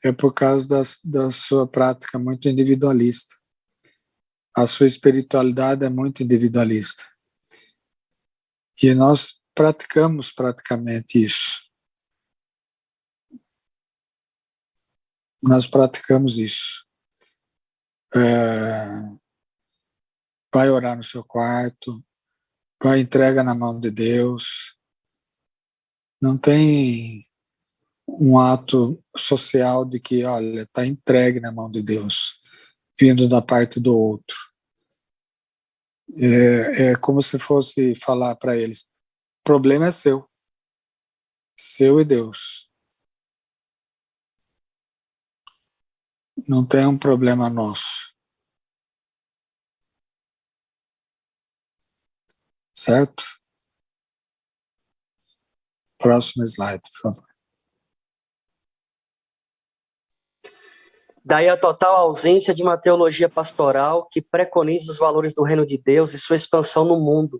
é por causa da sua prática muito individualista. A sua espiritualidade é muito individualista. E nós praticamos praticamente isso. Nós praticamos isso. Vai orar no seu quarto, vai entrega na mão de Deus. Não tem um ato social de que, olha, está entregue na mão de Deus, vindo da parte do outro. É como se fosse falar para eles, o problema é seu e Deus. Não tem um problema nosso. Certo? Próximo slide, por favor. Daí a total ausência de uma teologia pastoral que preconize os valores do reino de Deus e sua expansão no mundo.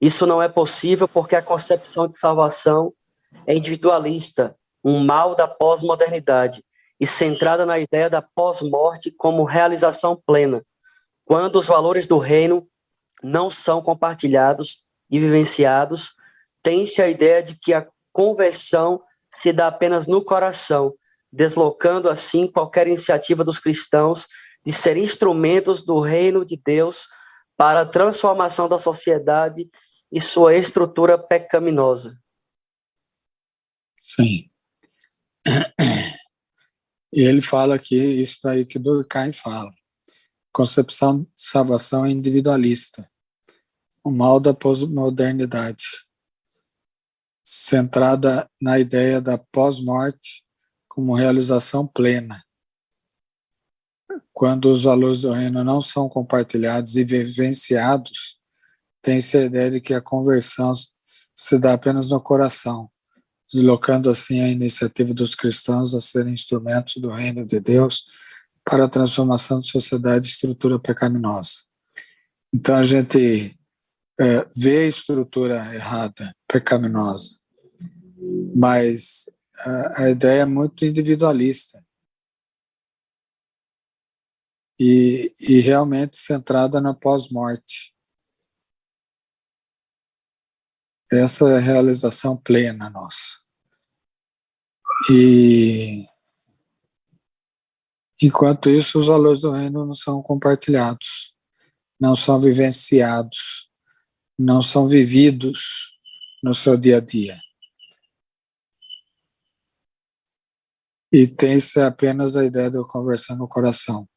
Isso não é possível porque a concepção de salvação é individualista, um mal da pós-modernidade, e centrada na ideia da pós-morte como realização plena, quando os valores do reino não são compartilhados e vivenciados, tem-se a ideia de que a conversão se dá apenas no coração, deslocando assim qualquer iniciativa dos cristãos de ser instrumentos do reino de Deus para a transformação da sociedade e sua estrutura pecaminosa. Sim. E ele fala que isso daí que Durkheim fala. Concepção de salvação é individualista. O mal da pós-modernidade, centrada na ideia da pós-morte como realização plena. Quando os valores do reino não são compartilhados e vivenciados, tem-se a ideia de que a conversão se dá apenas no coração, deslocando assim a iniciativa dos cristãos a serem instrumentos do reino de Deus para a transformação de sociedade e estrutura pecaminosa. Então a gente vê a estrutura errada, pecaminosa, mas a ideia é muito individualista e realmente centrada na pós-morte. Essa é a realização plena nossa. E enquanto isso, os valores do reino não são compartilhados, não são vivenciados, não são vividos no seu dia a dia. E tem-se apenas a ideia de eu conversar no coração.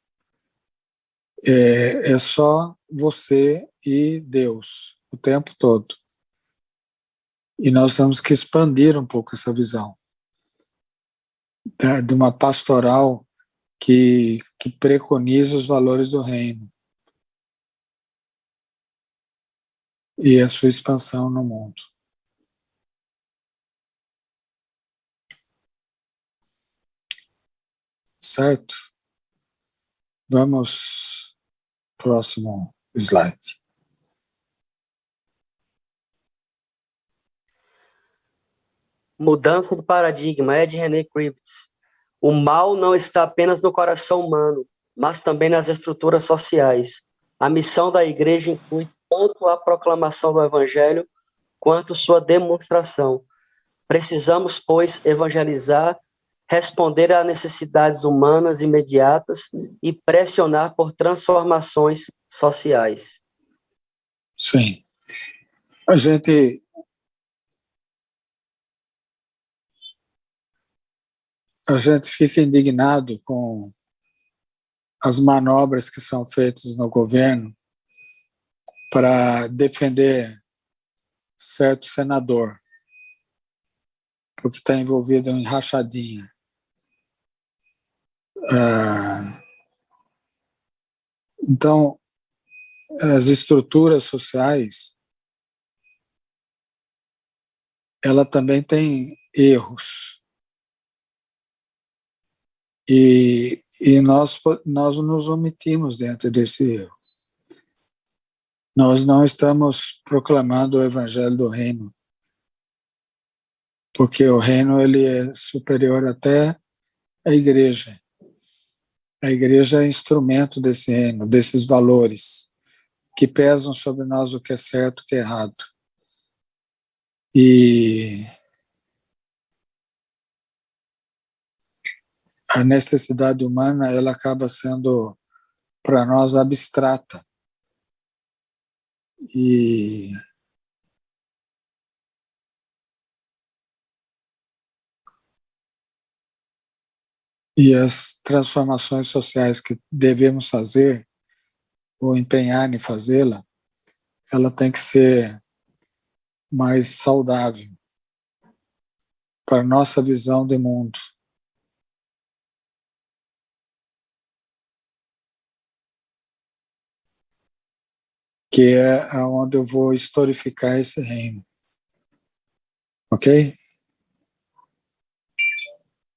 É só você e Deus o tempo todo. E nós temos que expandir um pouco essa visão de uma pastoral que preconiza os valores do reino e a sua expansão no mundo. Certo? Vamos próximo slide. Mudança de paradigma é de René Krivitz. O mal não está apenas no coração humano, mas também nas estruturas sociais. A missão da igreja inclui tanto a proclamação do evangelho quanto sua demonstração. Precisamos, pois, evangelizar, responder a necessidades humanas imediatas e pressionar por transformações sociais. Sim. A gente fica indignado com as manobras que são feitas no governo para defender certo senador, porque está envolvido em rachadinha. Então, as estruturas sociais, ela também tem erros. E nós nos omitimos dentro desse erro. Nós não estamos proclamando o evangelho do reino, porque o reino ele é superior até à igreja. A igreja é instrumento desse reino, desses valores que pesam sobre nós o que é certo e o que é errado. E a necessidade humana, ela acaba sendo, para nós, abstrata. E as transformações sociais que devemos fazer, ou empenhar em fazê-la, ela tem que ser mais saudável para a nossa visão de mundo. Que é onde eu vou historificar esse reino. Ok?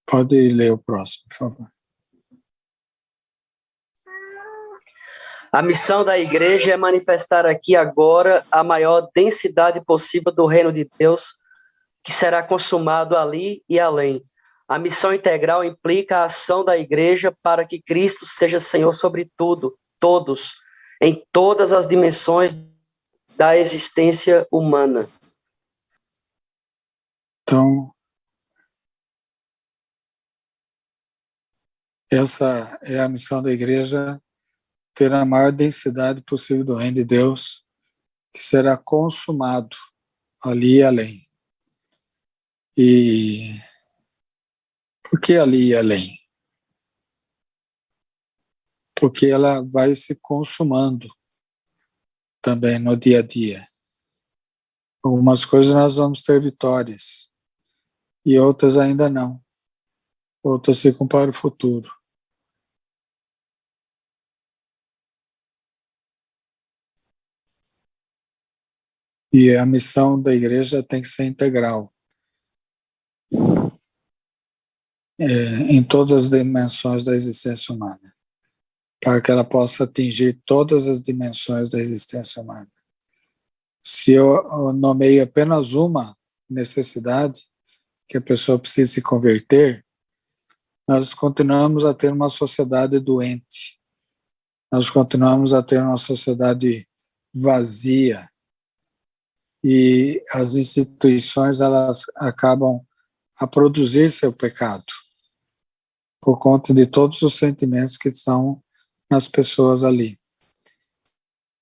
Pode ler o próximo, por favor. A missão da igreja é manifestar aqui agora a maior densidade possível do reino de Deus, que será consumado ali e além. A missão integral implica a ação da igreja para que Cristo seja Senhor sobre tudo, todos, em todas as dimensões da existência humana. Então, essa é a missão da igreja, ter a maior densidade possível do reino de Deus, que será consumado ali e além. E por que ali e além? Porque ela vai se consumando também no dia a dia. Algumas coisas nós vamos ter vitórias e outras ainda não. Outras ficam para o futuro. E a missão da igreja tem que ser integral. Em todas as dimensões da existência humana, para que ela possa atingir todas as dimensões da existência humana. Se eu nomeio apenas uma necessidade, que a pessoa precisa se converter, nós continuamos a ter uma sociedade doente, nós continuamos a ter uma sociedade vazia, e as instituições elas acabam a produzir seu pecado, por conta de todos os sentimentos que estão nas pessoas ali.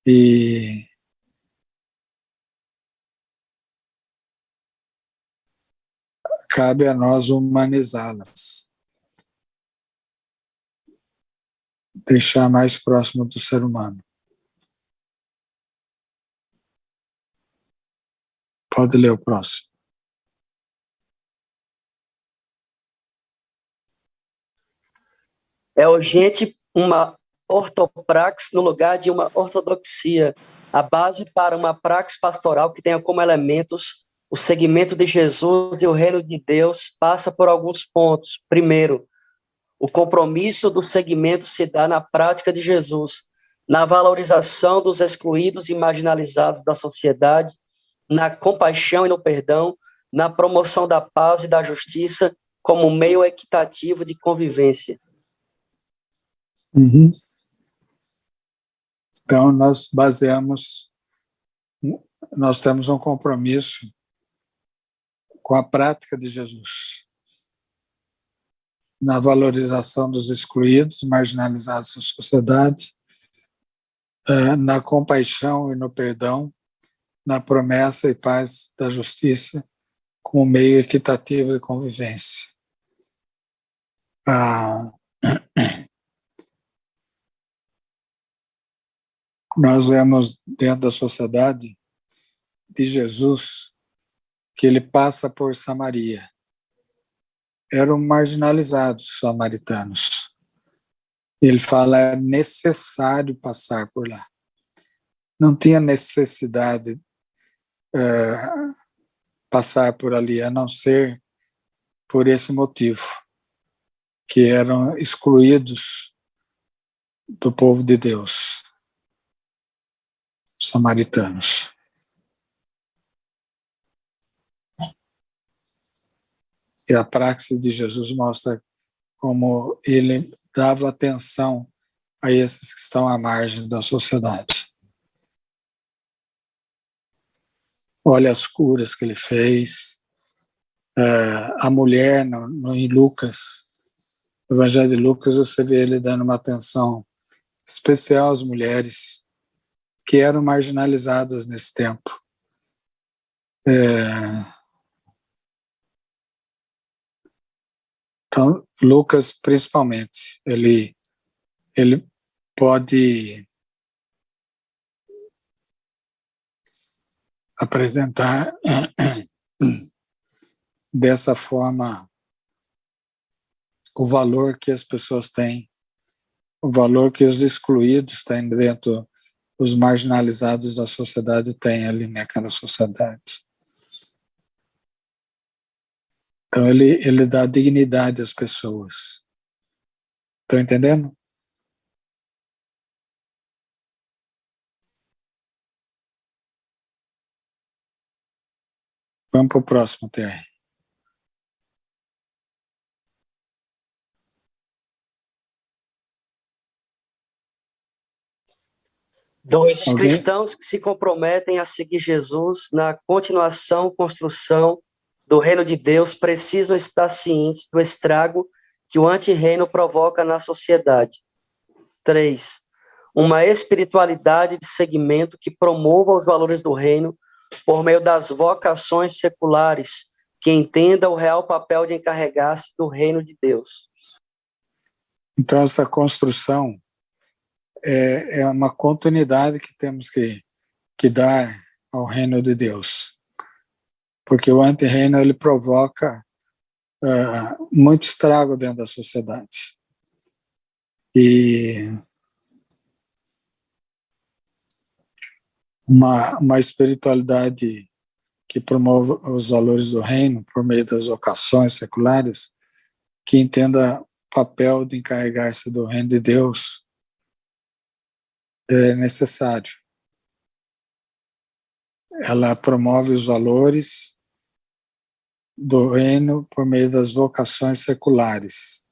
E cabe a nós humanizá-las, deixar mais próximo do ser humano. Pode ler o próximo. É urgente uma ortopraxis no lugar de uma ortodoxia, a base para uma praxis pastoral que tenha como elementos o seguimento de Jesus e o reino de Deus passa por alguns pontos. Primeiro, o compromisso do seguimento se dá na prática de Jesus, na valorização dos excluídos e marginalizados da sociedade, na compaixão e no perdão, na promoção da paz e da justiça como meio equitativo de convivência. Uhum. Então, nós temos um compromisso com a prática de Jesus, na valorização dos excluídos, marginalizados da sociedade, na compaixão e no perdão, na promessa e paz da justiça, como meio equitativo de convivência. Nós vemos dentro da sociedade de Jesus que ele passa por Samaria. Eram marginalizados samaritanos. Ele fala, é necessário passar por lá. Não tinha necessidade passar por ali, a não ser por esse motivo, que eram excluídos do povo de Deus, samaritanos. E a praxis de Jesus mostra como ele dava atenção a esses que estão à margem da sociedade. Olha as curas que ele fez. A mulher, em Lucas, no Evangelho de Lucas, você vê ele dando uma atenção especial às mulheres que eram marginalizadas nesse tempo. Então, Lucas, principalmente, ele pode apresentar dessa forma o valor que as pessoas têm, o valor que os excluídos têm dentro, os marginalizados da sociedade têm ali naquela sociedade. Então ele dá dignidade às pessoas. Estão entendendo? Vamos para o próximo, TR. Dois, os cristãos que se comprometem a seguir Jesus na continuação, construção do reino de Deus precisam estar cientes do estrago que o antirreino provoca na sociedade. 3. Uma espiritualidade de segmento que promova os valores do reino por meio das vocações seculares, que entenda o real papel de encarregar-se do reino de Deus. Então, essa construção é uma continuidade que temos que dar ao reino de Deus. Porque o antirreino, ele provoca muito estrago dentro da sociedade. E uma espiritualidade que promove os valores do reino por meio das vocações seculares, que entenda o papel de encarregar-se do reino de Deus, é necessário. Ela promove os valores do reino por meio das vocações seculares,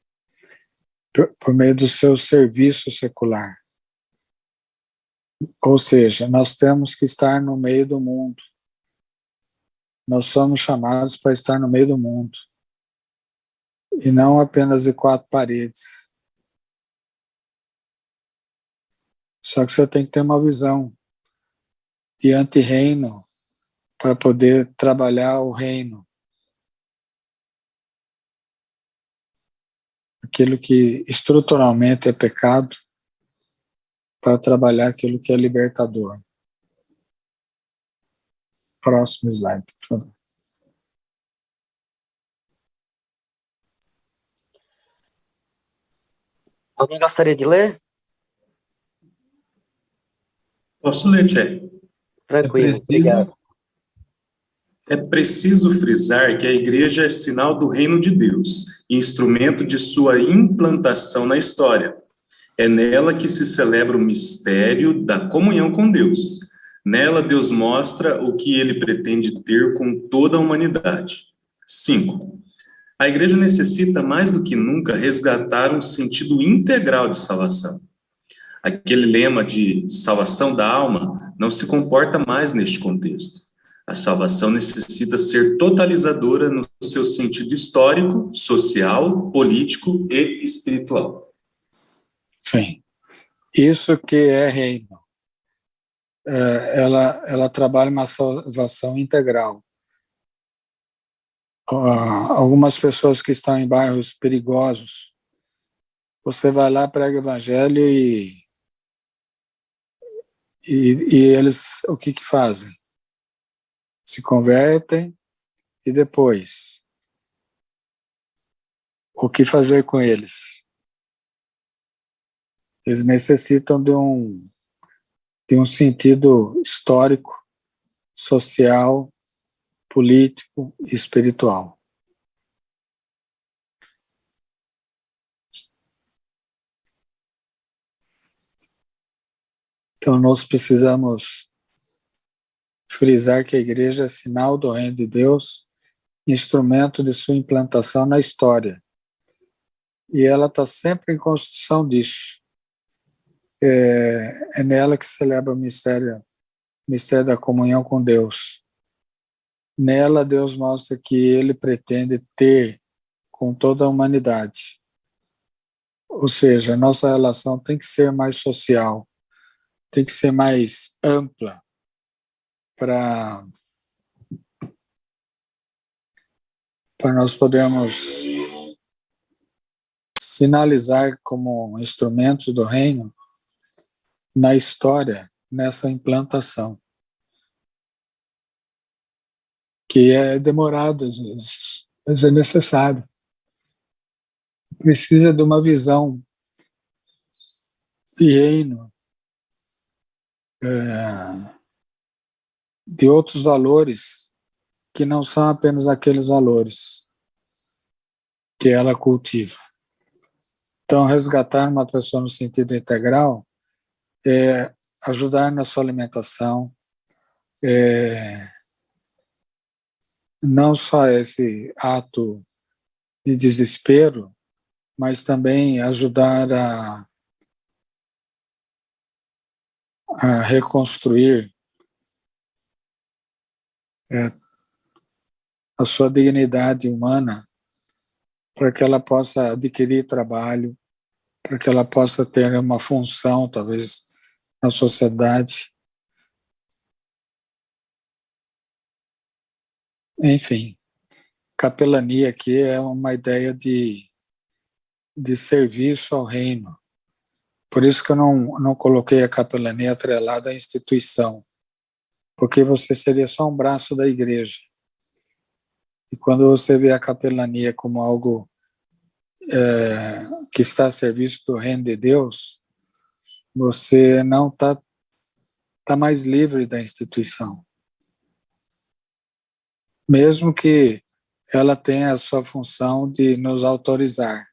por meio do seu serviço secular. Ou seja, nós temos que estar no meio do mundo. Nós somos chamados para estar no meio do mundo. E não apenas de 4 paredes. Só que você tem que ter uma visão de antirreino para poder trabalhar o reino. Aquilo que estruturalmente é pecado, para trabalhar aquilo que é libertador. Próximo slide, por favor. Alguém gostaria de ler? Posso ler, Tchê? Tranquilo, obrigado. É preciso frisar que a igreja é sinal do reino de Deus, instrumento de sua implantação na história. É nela que se celebra o mistério da comunhão com Deus. Nela, Deus mostra o que ele pretende ter com toda a humanidade. 5. A igreja necessita mais do que nunca resgatar um sentido integral de salvação. Aquele lema de salvação da alma não se comporta mais neste contexto. A salvação necessita ser totalizadora no seu sentido histórico, social, político e espiritual. Sim. Isso que é reino. Ela trabalha uma salvação integral. Algumas pessoas que estão em bairros perigosos, você vai lá, prega o evangelho e eles, o que fazem? Se convertem e depois, o que fazer com eles? Eles necessitam de um sentido histórico, social, político e espiritual. Então, nós precisamos frisar que a igreja é sinal do reino de Deus, instrumento de sua implantação na história. E ela está sempre em construção disso. É nela que se celebra o mistério da comunhão com Deus. Nela, Deus mostra que ele pretende ter com toda a humanidade. Ou seja, a nossa relação tem que ser mais social, tem que ser mais ampla para nós podermos sinalizar como instrumentos do reino na história, nessa implantação, que é demorado às vezes, mas é necessário. Precisa de uma visão de reino, de outros valores que não são apenas aqueles valores que ela cultiva. Então, resgatar uma pessoa no sentido integral é ajudar na sua alimentação, não só esse ato de desespero, mas também ajudar a reconstruir a sua dignidade humana, para que ela possa adquirir trabalho, para que ela possa ter uma função, talvez, na sociedade. Enfim, capelania aqui é uma ideia de serviço ao reino. Por isso que eu não coloquei a capelania atrelada à instituição, porque você seria só um braço da igreja. E quando você vê a capelania como algo que está a serviço do reino de Deus, você não tá mais livre da instituição. Mesmo que ela tenha a sua função de nos autorizar a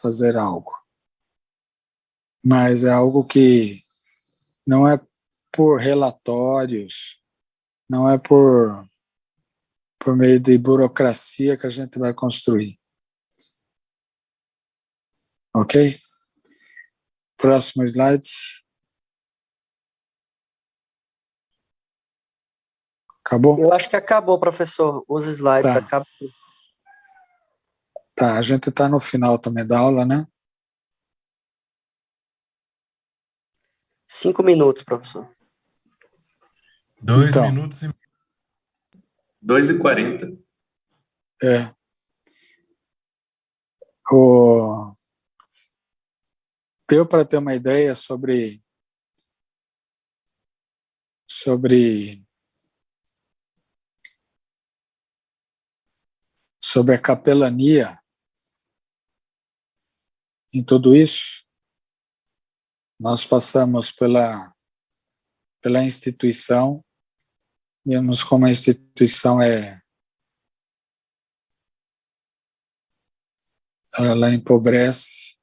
fazer algo. Mas é algo que não é por relatórios, não é por meio de burocracia que a gente vai construir. Ok? Próximo slide. Acabou? Eu acho que acabou, professor. Os slides Tá. acabam. Tá, a gente está no final também da aula, né? 5 minutos, professor. 2 Então. minutos e 2h40. Deu para ter uma ideia sobre a capelania em tudo isso? Nós passamos pela instituição, vemos como a instituição ela empobrece,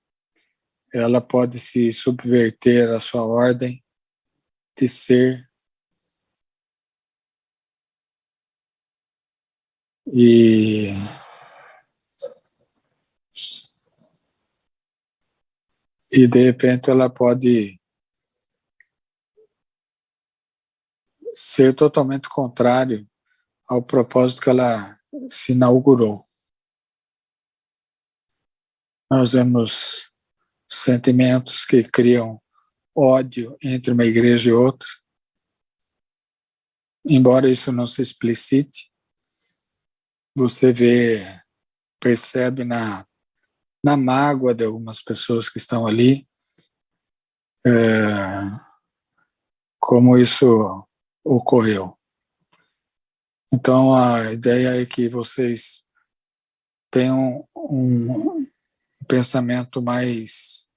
ela pode se subverter à sua ordem de ser e de repente ela pode ser totalmente contrário ao propósito que ela se inaugurou. Nós vemos sentimentos que criam ódio entre uma igreja e outra. Embora isso não se explicite, você percebe na mágoa de algumas pessoas que estão ali, como isso ocorreu. Então, a ideia é que vocês tenham um pensamento mais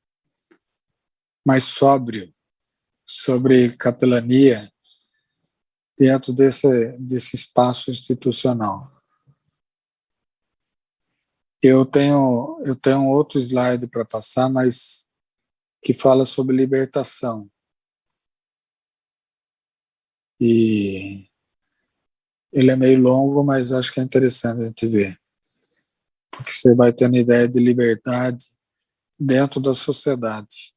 sóbrio sobre capelania dentro desse espaço institucional. Eu tenho outro slide para passar, mas que fala sobre libertação. E ele é meio longo, mas acho que é interessante a gente ver. Porque você vai tendo ideia de liberdade dentro da sociedade.